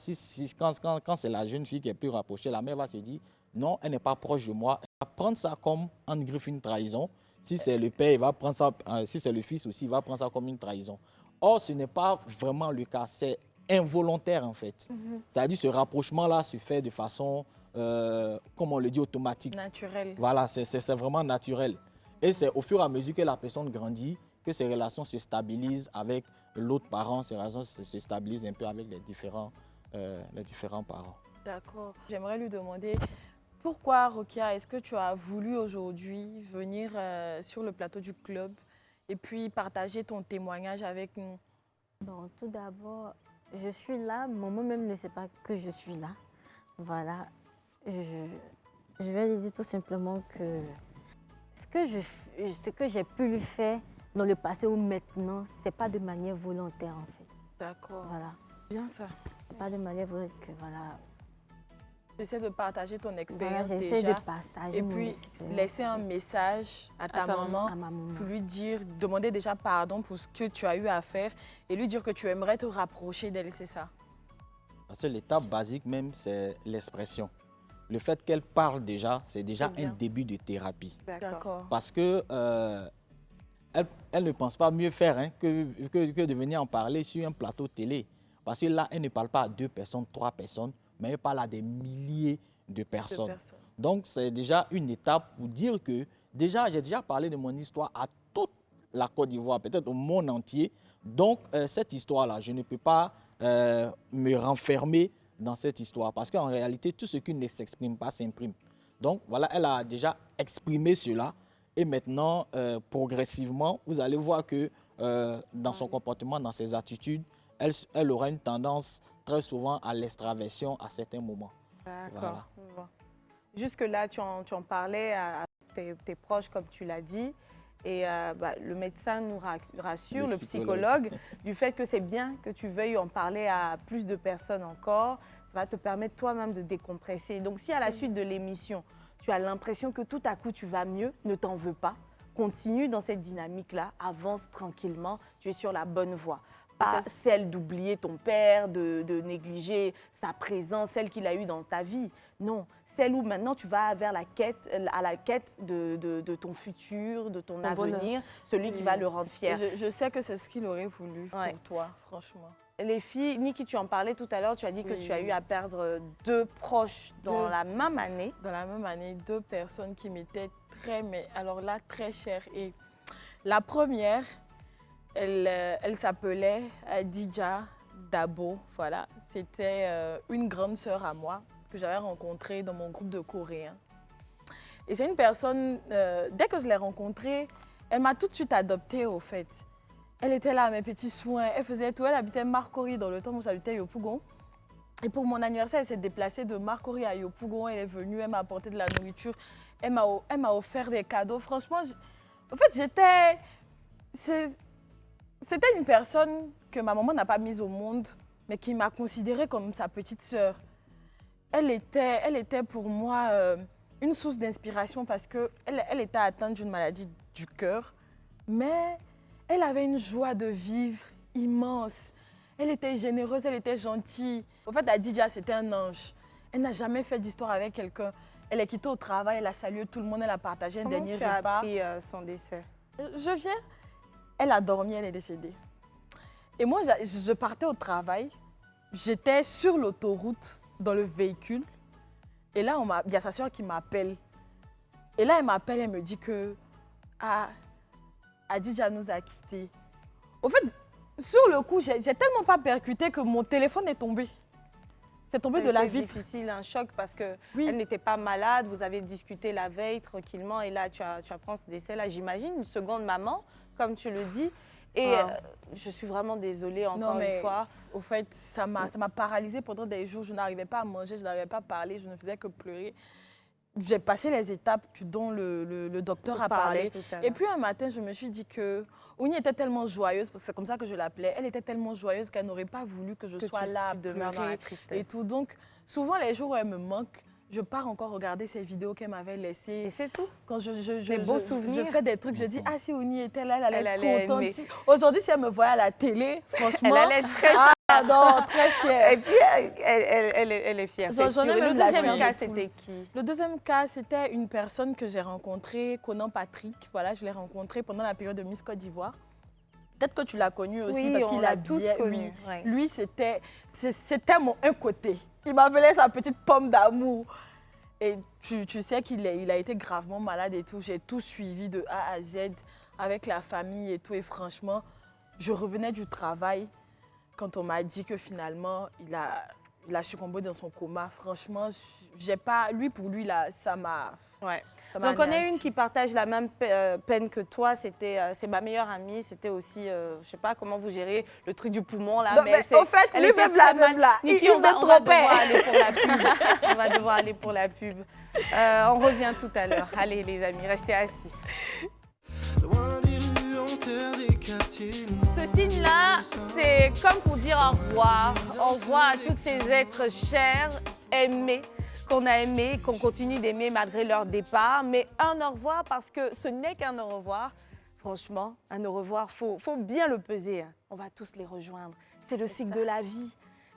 quand c'est la jeune fille qui est plus rapprochée, la mère va se dire, non, elle n'est pas proche de moi. Elle va prendre ça comme en griffe une trahison. Si c'est le père, il va prendre ça, si c'est le fils aussi, il va prendre ça comme une trahison. Or, ce n'est pas vraiment le cas, c'est involontaire en fait. C'est-à-dire ce rapprochement-là se fait de façon, comme on le dit, automatique. Naturel. Voilà, c'est vraiment naturel. Et c'est au fur et à mesure que la personne grandit, que ses relations se stabilisent avec l'autre parent, ses relations se stabilisent un peu avec les différents parents. D'accord. J'aimerais lui demander pourquoi, Rokia, est-ce que tu as voulu aujourd'hui venir sur le plateau du club et puis partager ton témoignage avec nous? Bon, tout d'abord, je suis là. Maman même ne sait pas que je suis là. Voilà. Je vais lui dire tout simplement que ce que j'ai pu lui faire dans le passé ou maintenant, ce n'est pas de manière volontaire en fait. D'accord. Voilà. Bien ça. Pas de manière volontaire que voilà. J'essaie de partager ton Voilà, expérience j'essaie déjà. de partager Et mon puis, expérience laisser un message à ta maman à ma maman. pour lui dire, demander déjà pardon pour ce que tu as eu à faire et lui dire que tu aimerais te rapprocher d'elle, c'est ça? Parce que l'étape basique même, c'est l'expression. Le fait qu'elle parle déjà, c'est déjà C'est bien. un début de thérapie. D'accord. Parce que elle ne pense pas mieux faire hein, que de venir en parler sur un plateau télé. Parce que là, elle ne parle pas à 2 personnes, 3 personnes, mais elle parle à des milliers de personnes. Donc, c'est déjà une étape pour dire que déjà, j'ai déjà parlé de mon histoire à toute la Côte d'Ivoire, peut-être au monde entier. Donc, cette histoire-là, je ne peux pas me renfermer dans cette histoire parce qu'en réalité, tout ce qui ne s'exprime pas s'imprime. Donc, voilà, elle a déjà exprimé cela. Et maintenant, progressivement, vous allez voir que dans son comportement, dans ses attitudes, elle aura une tendance très souvent à l'extraversion à certains moments. D'accord. Voilà. Jusque-là, tu en parlais à tes proches, comme tu l'as dit. Et le médecin nous rassure, le psychologue, du fait que c'est bien que tu veuilles en parler à plus de personnes encore. Ça va te permettre toi-même de décompresser. Donc, si à la suite de l'émission, tu as l'impression que tout à coup tu vas mieux, ne t'en veux pas. Continue dans cette dynamique-là, avance tranquillement, tu es sur la bonne voie. Pas celle d'oublier ton père, de négliger sa présence, celle qu'il a eue dans ta vie. Non, celle où maintenant tu vas vers à la quête de ton futur, de ton avenir, celui qui va le rendre fier. Je sais que c'est ce qu'il aurait voulu pour toi, franchement. Les filles, Niki, tu en parlais tout à l'heure, tu as dit que tu as eu à perdre 2 proches dans la même année. Dans la même année, 2 personnes qui m'étaient très chères. Et la première, elle s'appelait Dija Dabo. Voilà, c'était une grande sœur à moi que j'avais rencontrée dans mon groupe de Coréens. Et c'est une personne, dès que je l'ai rencontrée, elle m'a tout de suite adoptée au fait. Elle était là à mes petits soins, elle faisait tout. Elle habitait Marcory dans le temps où j'habitais Yopougon. Et pour mon anniversaire, elle s'est déplacée de Marcory à Yopougon. Elle est venue, elle m'a apporté de la nourriture. Elle m'a offert des cadeaux. Franchement, en fait, c'était une personne que ma maman n'a pas mise au monde, mais qui m'a considérée comme sa petite sœur. Elle était pour moi une source d'inspiration parce qu'elle était atteinte d'une maladie du cœur, mais Elle avait une joie de vivre immense. Elle était généreuse, elle était gentille. En fait, Adidja, c'était un ange. Elle n'a jamais fait d'histoire avec quelqu'un. Elle est quittée au travail, elle a salué tout le monde, elle a partagé un Comment dernier tu as repas. appris son décès? Je viens. Elle a dormi, elle est décédée. Et moi, je partais au travail. J'étais sur l'autoroute, dans le véhicule. Et là, il y a sa soeur qui m'appelle. Et là, elle m'appelle, elle me dit que Adidja nous a quittés. Au fait, sur le coup, j'ai tellement pas percuté que mon téléphone est tombé. C'est tombé de la vitre. C'est difficile, un choc, parce qu'elle Oui. n'était pas malade, vous avez discuté la veille tranquillement, et là, tu apprends ce décès-là, j'imagine, une seconde maman, comme tu le dis. Et je suis vraiment désolée encore une fois. Au fait, ça m'a paralysée pendant des jours. Je n'arrivais pas à manger, je n'arrivais pas à parler, je ne faisais que pleurer. J'ai passé les étapes dont le docteur a parlé. Et puis un matin, je me suis dit que Ouni était tellement joyeuse, parce que c'est comme ça que je l'appelais, elle était tellement joyeuse qu'elle n'aurait pas voulu que je sois là, pleurer et tout. Donc, souvent, les jours où elle me manque, je pars encore regarder ces vidéos qu'elle m'avait laissées. Et c'est tout. Quand beaux souvenirs. je fais des trucs, je dis, ah, si Ouni était là, elle allait Elle être allait contente. aimer. Aujourd'hui, si elle me voyait à la télé, franchement, Elle allait être très ah non, très fière. Et puis, elle est fière. J'en ai c'est sûr. même Le la deuxième chair cas, de poule. c'était qui? Le deuxième cas, c'était une personne que j'ai rencontrée, Conan Patrick. Voilà, je l'ai rencontré pendant la période de Miss Côte d'Ivoire. Peut-être que tu l'as connu aussi Oui, parce on qu'il l'a habillait. tous connu. Ouais. Lui, c'était mon un côté. Il m'appelait sa petite pomme d'amour. Et tu sais qu'il a été gravement malade et tout. J'ai tout suivi de A à Z avec la famille et tout. Et franchement, je revenais du travail quand on m'a dit que finalement, il a succombé dans son coma. Franchement, j'ai pas, pour lui, là, ça m'a... Ouais. ça m'a J'en connais anéanti. une qui partage la même peine que toi. C'est ma meilleure amie. C'était aussi, je sais pas comment vous gérez le truc du poumon là. Non, mais au fait, elle lui était même là, très mal. même là, Niki, il on va me devoir trompait. aller pour la pub. On va devoir aller pour la pub. On revient tout à l'heure. Allez les amis, restez assis. Loin des rues en terre des quartiers. Ce signe-là, c'est comme pour dire au revoir. Au revoir à tous ces êtres chers, aimés, qu'on a aimés, qu'on continue d'aimer malgré leur départ. Mais un au revoir, parce que ce n'est qu'un au revoir. Franchement, un au revoir, faut bien le peser. Hein. On va tous les rejoindre. C'est le cycle de la vie.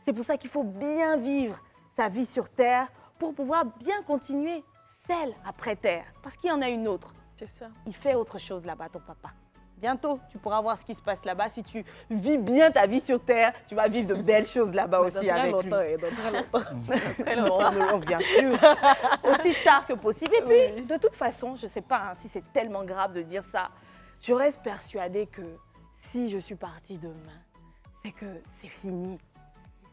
C'est pour ça qu'il faut bien vivre sa vie sur Terre pour pouvoir bien continuer celle après Terre. Parce qu'il y en a une autre. C'est ça. Il fait autre chose là-bas, ton papa. Bientôt, tu pourras voir ce qui se passe là-bas. Si tu vis bien ta vie sur Terre, tu vas vivre de belles choses là-bas aussi avec lui. Dans très longtemps. Très longtemps, bien sûr. Aussi tard que possible. Et puis, de toute façon, je ne sais pas hein, si c'est tellement grave de dire ça, je reste persuadée que si je suis partie demain, c'est que c'est fini.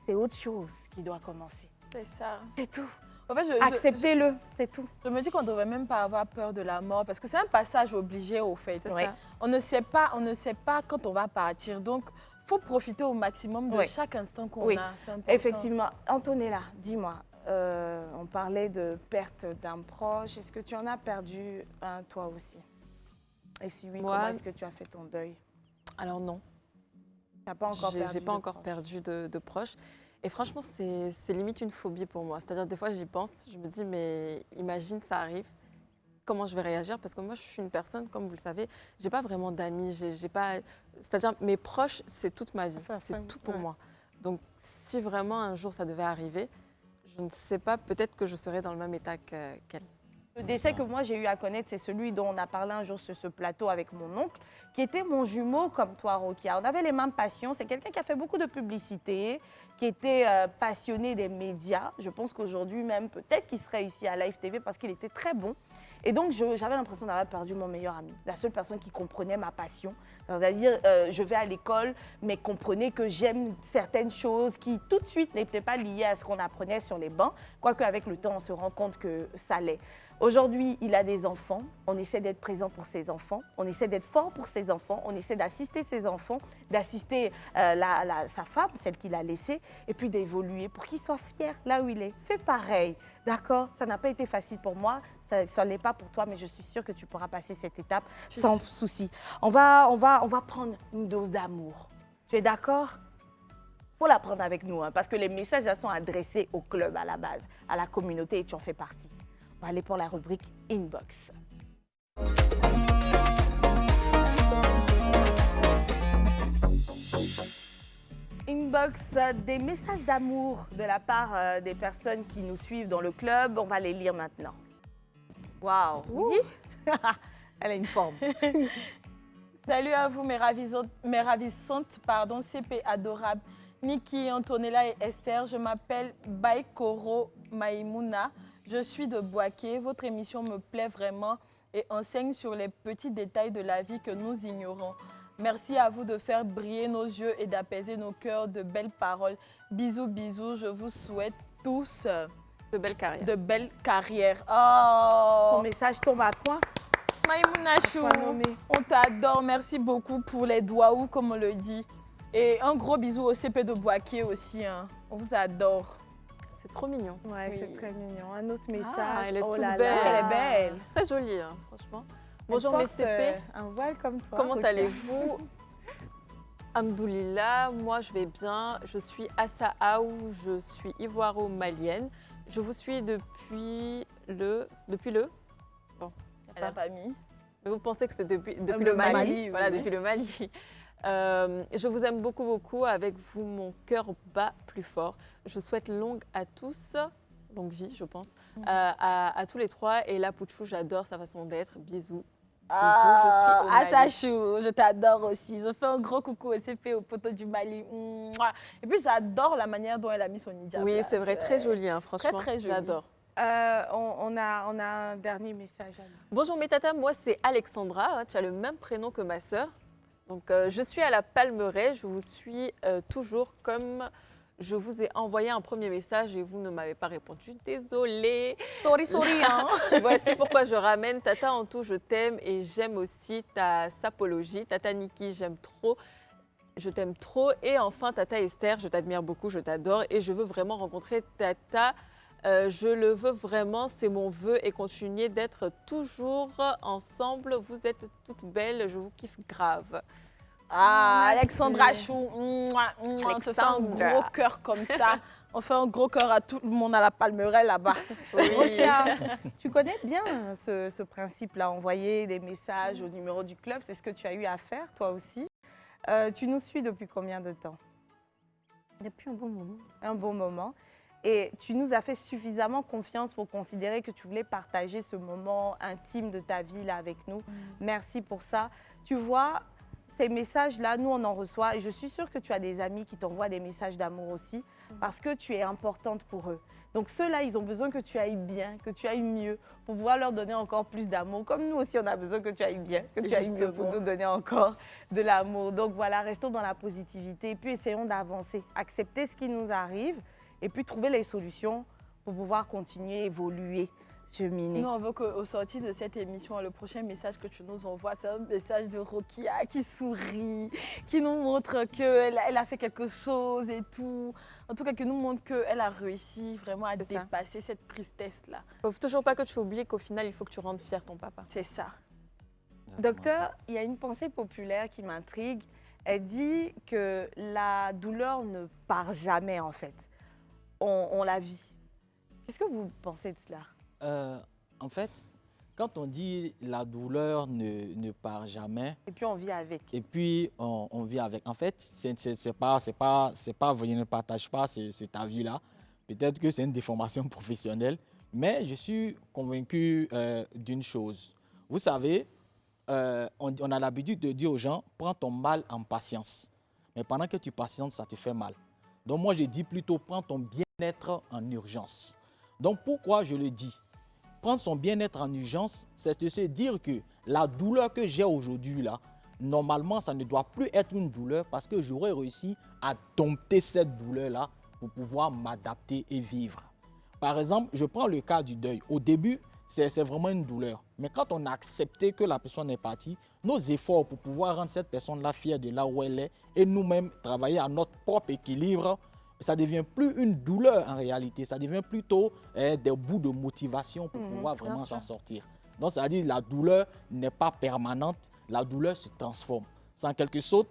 C'est autre chose qui doit commencer. C'est ça. C'est tout. En fait, Acceptez-le, c'est tout. je me dis qu'on ne devrait même pas avoir peur de la mort parce que c'est un passage obligé au fait. C'est ça. On ne sait pas quand on va partir. Donc, il faut profiter au maximum de Oui. chaque instant qu'on Oui. a. C'est important. Effectivement. Antonella, dis-moi, on parlait de perte d'un proche. Est-ce que tu en as perdu un toi aussi? Et si oui, Moi- comment est-ce que tu as fait ton deuil? Alors non, Tu n'as pas encore perdu j'ai pas de encore proche. perdu de proches. Et franchement, c'est limite une phobie pour moi. C'est-à-dire, des fois, j'y pense, je me dis, mais imagine, ça arrive, comment je vais réagir? Parce que moi, je suis une personne, comme vous le savez, j'ai pas vraiment d'amis, j'ai pas... C'est-à-dire, mes proches, c'est toute ma vie, Enfin, c'est tout pour ouais. moi. Donc, si vraiment un jour ça devait arriver, je ne sais pas, peut-être que je serais dans le même état qu'elle. Le décès que moi j'ai eu à connaître, c'est celui dont on a parlé un jour sur ce plateau avec mon oncle, qui était mon jumeau comme toi, Rokia. On avait les mêmes passions. C'est quelqu'un qui a fait beaucoup de publicité, qui était passionné des médias. Je pense qu'aujourd'hui même, peut-être qu'il serait ici à Live TV parce qu'il était très bon. Et donc, j'avais l'impression d'avoir perdu mon meilleur ami, la seule personne qui comprenait ma passion. C'est-à-dire, je vais à l'école, mais comprenez que j'aime certaines choses qui, tout de suite, n'étaient pas liées à ce qu'on apprenait sur les bancs, quoique avec le temps, on se rend compte que ça l'est. Aujourd'hui, il a des enfants, on essaie d'être présent pour ses enfants, on essaie d'être fort pour ses enfants, on essaie d'assister ses enfants, d'assister sa femme, celle qu'il a laissée, et puis d'évoluer pour qu'il soit fier là où il est. Fais pareil, d'accord? Ça n'a pas été facile pour moi, ça ne l'est pas pour toi, mais je suis sûre que tu pourras passer cette étape sans souci. On va prendre une dose d'amour. Tu es d'accord? Il faut la prendre avec nous, hein, parce que les messages là, sont adressés au club à la base, à la communauté, et tu en fais partie. On va aller pour la rubrique Inbox. inbox des messages d'amour de la part des personnes qui nous suivent dans le club. On va les lire maintenant. Waouh! Oui. Elle a une forme. Salut à vous, mes ravissantes, CP adorables. Niki, Antonella et Esther, je m'appelle Baikoro Maïmouna. Je suis de Boaké. Votre émission me plaît vraiment et enseigne sur les petits détails de la vie que nous ignorons. Merci à vous de faire briller nos yeux et d'apaiser nos cœurs de belles paroles. Bisous, bisous. Je vous souhaite tous De belles carrières. de belles carrières. Oh, Son message tombe à point. Maïmouna Chou, Pas nommé. on t'adore. Merci beaucoup pour les doigts, comme on le dit. Et un gros bisou au CP de Boaké aussi. Hein. On vous adore. C'est trop mignon. Ouais, Oui. c'est très mignon. Un autre message. Ah, elle est Oh toute là là. belle. Elle est belle. Très jolie, hein, franchement. Elle Bonjour mes porte, CP. un voile comme toi. Comment Rukia. allez-vous? Hamdoulillah, moi je vais bien. Je suis Assaou, je suis ivoiro-malienne. Je vous suis depuis le... Bon, Elle n'a pas mis. mais vous pensez que c'est depuis Le le Mali, Mali, voilà, oui. depuis le Mali. Je vous aime beaucoup, beaucoup. Avec vous, mon cœur bat plus fort. Je souhaite longue à tous, longue vie, je pense, à tous les trois. Et là, Pouchou, j'adore sa façon d'être. Bisous. Ah, je suis au Mali. Assachou, je t'adore aussi. Je fais un gros coucou au CP, au poteau du Mali. Mouah. Et puis j'adore la manière dont elle a mis son hijab. Oui, là. c'est vrai, très joli, hein, franchement. très joli. J'adore. On a un dernier message à nous. Bonjour mes tatas, moi c'est Alexandra, tu as le même prénom que ma sœur. Donc je suis à la Palmeraie, je vous suis toujours comme je vous ai envoyé un premier message et vous ne m'avez pas répondu. Désolée. Sorry, hein. Voici pourquoi je ramène. Tata Antou, je t'aime et j'aime aussi ta sapologie. Tata Niki, j'aime trop. Je t'aime trop. Et enfin, Tata Esther, je t'admire beaucoup, je t'adore et je veux vraiment rencontrer Tata. Je le veux vraiment, c'est mon vœu et continuer d'être toujours ensemble. Vous êtes toutes belles, je vous kiffe grave. Ah, Merci. Alexandra Chou, mouah, mouah, on te fait un Alexandra. gros cœur comme ça. On fait un gros cœur à tout le monde à la Palmeraie là-bas. Rukia, tu connais bien ce principe-là, envoyer des messages au numéro du club. C'est ce que tu as eu à faire, toi aussi. Tu nous suis depuis combien de temps? Depuis un bon moment. Un bon moment. Et tu nous as fait suffisamment confiance pour considérer que tu voulais partager ce moment intime de ta vie là avec nous. Merci pour ça. Tu vois, ces messages-là, nous, on en reçoit. Et je suis sûre que tu as des amis qui t'envoient des messages d'amour aussi parce que tu es importante pour eux. Donc ceux-là, ils ont besoin que tu ailles bien, que tu ailles mieux pour pouvoir leur donner encore plus d'amour. Comme nous aussi, on a besoin que tu ailles bien, que tu ailles mieux pour Justement. nous donner encore de l'amour. Donc voilà, restons dans la positivité et puis essayons d'avancer, accepter ce qui nous arrive et puis trouver les solutions pour pouvoir continuer, évoluer, cheminer. Nous, on veut qu'au sorti de cette émission, le prochain message que tu nous envoies, c'est un message de Rokia qui sourit, qui nous montre qu'elle a fait quelque chose et tout. En tout cas, qui nous montre qu'elle a réussi vraiment à C'est ça. dépasser cette tristesse-là. Faut toujours pas que tu oublies qu'au final, il faut que tu rendes fier ton papa. C'est ça. Docteur, il y a une pensée populaire qui m'intrigue. Elle dit que la douleur ne part jamais en fait. On la vit. Qu'est-ce que vous pensez de cela? En fait, quand on dit la douleur ne part jamais, Et puis on vit avec. et puis on vit avec. En fait, c'est pas, je ne partage pas cet avis-là. Peut-être que c'est une déformation professionnelle, mais je suis convaincu d'une chose. Vous savez, on a l'habitude de dire aux gens, prends ton mal en patience. Mais pendant que tu patientes, ça te fait mal. Donc moi, je dis plutôt, prends ton bien-être en urgence. Donc pourquoi je le dis? Prendre son bien-être en urgence, c'est de se dire que la douleur que j'ai aujourd'hui, là, normalement, ça ne doit plus être une douleur parce que j'aurais réussi à dompter cette douleur-là pour pouvoir m'adapter et vivre. Par exemple, je prends le cas du deuil. Au début, c'est vraiment une douleur. Mais quand on a accepté que la personne est partie, nos efforts pour pouvoir rendre cette personne-là fière de là où elle est et nous-mêmes travailler à notre propre équilibre, ça ne devient plus une douleur en réalité, ça devient plutôt des bouts de motivation pour pouvoir vraiment sûr. s'en sortir. Donc, ça veut dire que la douleur n'est pas permanente, la douleur se transforme. C'est en quelque sorte,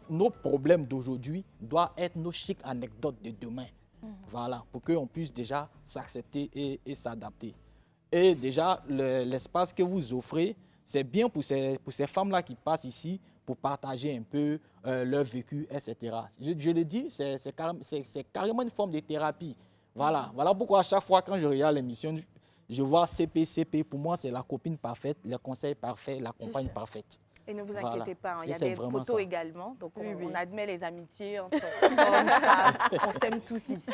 nos problèmes d'aujourd'hui doivent être nos chics anecdotes de demain. Voilà, pour qu'on puisse déjà s'accepter et s'adapter. Et déjà, l'espace que vous offrez, c'est bien pour ces femmes-là qui passent ici pour partager un peu leur vécu, etc. Je le dis, c'est carrément une forme de thérapie. Voilà pourquoi à chaque fois quand je regarde l'émission, je vois CP. Pour moi, c'est la copine parfaite, le conseil parfait, la compagne parfaite. Et ne vous Voilà. inquiétez pas, hein, il y Et a c'est des vraiment photos ça. également. Donc, Oui, oui. on admet les amitiés entre hommes, femmes. On s'aime tous ici.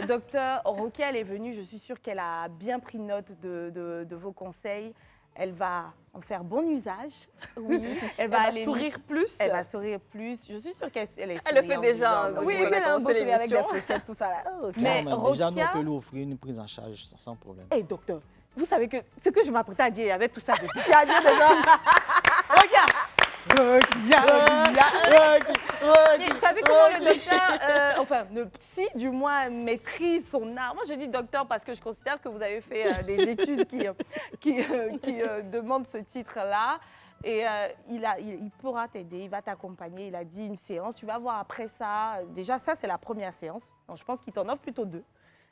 Docteur Rokia, elle est venue. Je suis sûre qu'elle a bien pris note de vos conseils. Elle va en faire bon usage. Oui, Elle va aller sourire plus. Elle va sourire plus. Je suis sûre qu'elle est Elle le fait souriante déjà, déjà. hein, Oui, on mais a elle a un beau commencé sourire avec des l'émission. faussettes, tout ça là. Oh, ok. Mais Non, mais déjà, nous, Rokia- on peut lui offrir une prise en charge sans problème. Hé, docteur, vous savez que ce que je m'apprêtais à dire, il y avait tout ça dedans. Il y a Dieu dedans. Regarde. Tu as vu comment le docteur, enfin le psy du moins, maîtrise son art. Moi je dis docteur parce que je considère que vous avez fait des études qui demandent ce titre-là. Et il pourra t'aider, il va t'accompagner. Il a dit une séance, tu vas voir après ça. Déjà ça c'est la première séance. Donc, je pense qu'il t'en offre plutôt 2.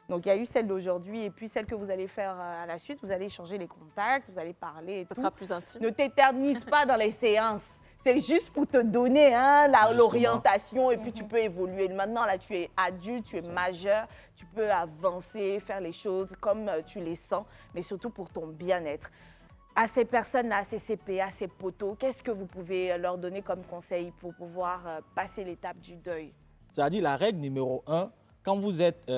Donc il y a eu celle d'aujourd'hui et puis celle que vous allez faire à la suite. Vous allez échanger les contacts, vous allez parler et Ce tout. sera plus intime. Ne t'éternise pas dans les séances. C'est juste pour te donner Justement. l'orientation et puis tu peux évoluer. Maintenant, là, tu es adulte, tu es majeur, tu peux avancer, faire les choses comme tu les sens, mais surtout pour ton bien-être. À ces personnes-là, à ces CP, à ces poteaux, qu'est-ce que vous pouvez leur donner comme conseil pour pouvoir passer l'étape du deuil? C'est-à-dire la règle numéro 1, quand vous êtes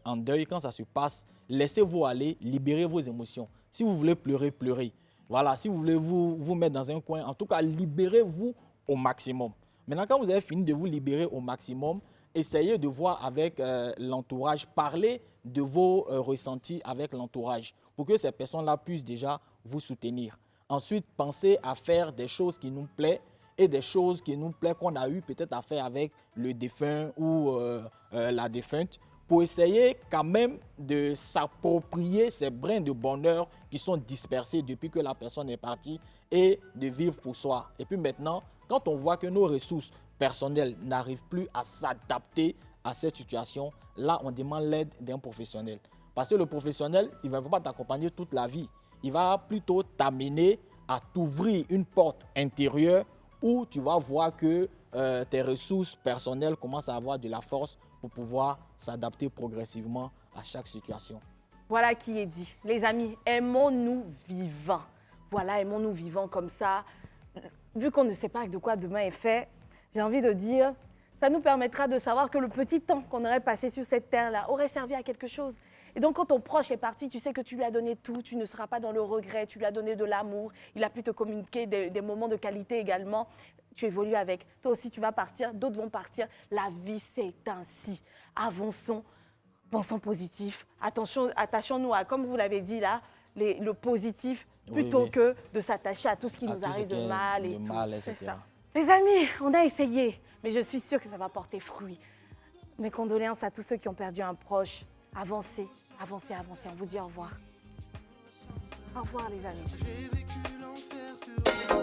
en deuil, quand ça se passe, laissez-vous aller, libérez vos émotions. Si vous voulez pleurer, pleurez. Voilà, si vous voulez vous mettre dans un coin, en tout cas, libérez-vous au maximum. Maintenant, quand vous avez fini de vous libérer au maximum, essayez de voir avec l'entourage, parlez de vos ressentis avec l'entourage pour que ces personnes-là puissent déjà vous soutenir. Ensuite, pensez à faire des choses qui nous plaisent et des choses qui nous plaisent qu'on a eu peut-être à faire avec le défunt ou la défunte pour essayer quand même de s'approprier ces brins de bonheur qui sont dispersés depuis que la personne est partie et de vivre pour soi. Et puis maintenant, quand on voit que nos ressources personnelles n'arrivent plus à s'adapter à cette situation, là, on demande l'aide d'un professionnel. Parce que le professionnel, il ne va pas t'accompagner toute la vie. Il va plutôt t'amener à t'ouvrir une porte intérieure où tu vas voir que tes ressources personnelles commencent à avoir de la force pour pouvoir s'adapter progressivement à chaque situation. Voilà qui est dit. Les amis, aimons-nous vivants. Voilà, aimons-nous vivants comme ça. Vu qu'on ne sait pas de quoi demain est fait, j'ai envie de dire, ça nous permettra de savoir que le petit temps qu'on aurait passé sur cette terre-là aurait servi à quelque chose. Et donc, quand ton proche est parti, tu sais que tu lui as donné tout, tu ne seras pas dans le regret, tu lui as donné de l'amour, il a pu te communiquer des moments de qualité également. Tu évolues avec. Toi aussi, tu vas partir, d'autres vont partir. La vie, c'est ainsi. Avançons, pensons positif. Attachons-nous à, comme vous l'avez dit là, le positif, plutôt Oui. que de s'attacher à tout ce qui À nous tout ce arrive qui de est mal et de tout. mal, etc. C'est ça. Les amis, on a essayé, mais je suis sûre que ça va porter fruit. Mes condoléances à tous ceux qui ont perdu un proche. Avancez, avancez, avancez. On vous dit au revoir. Au revoir les amis. J'ai vécu l'enfer sur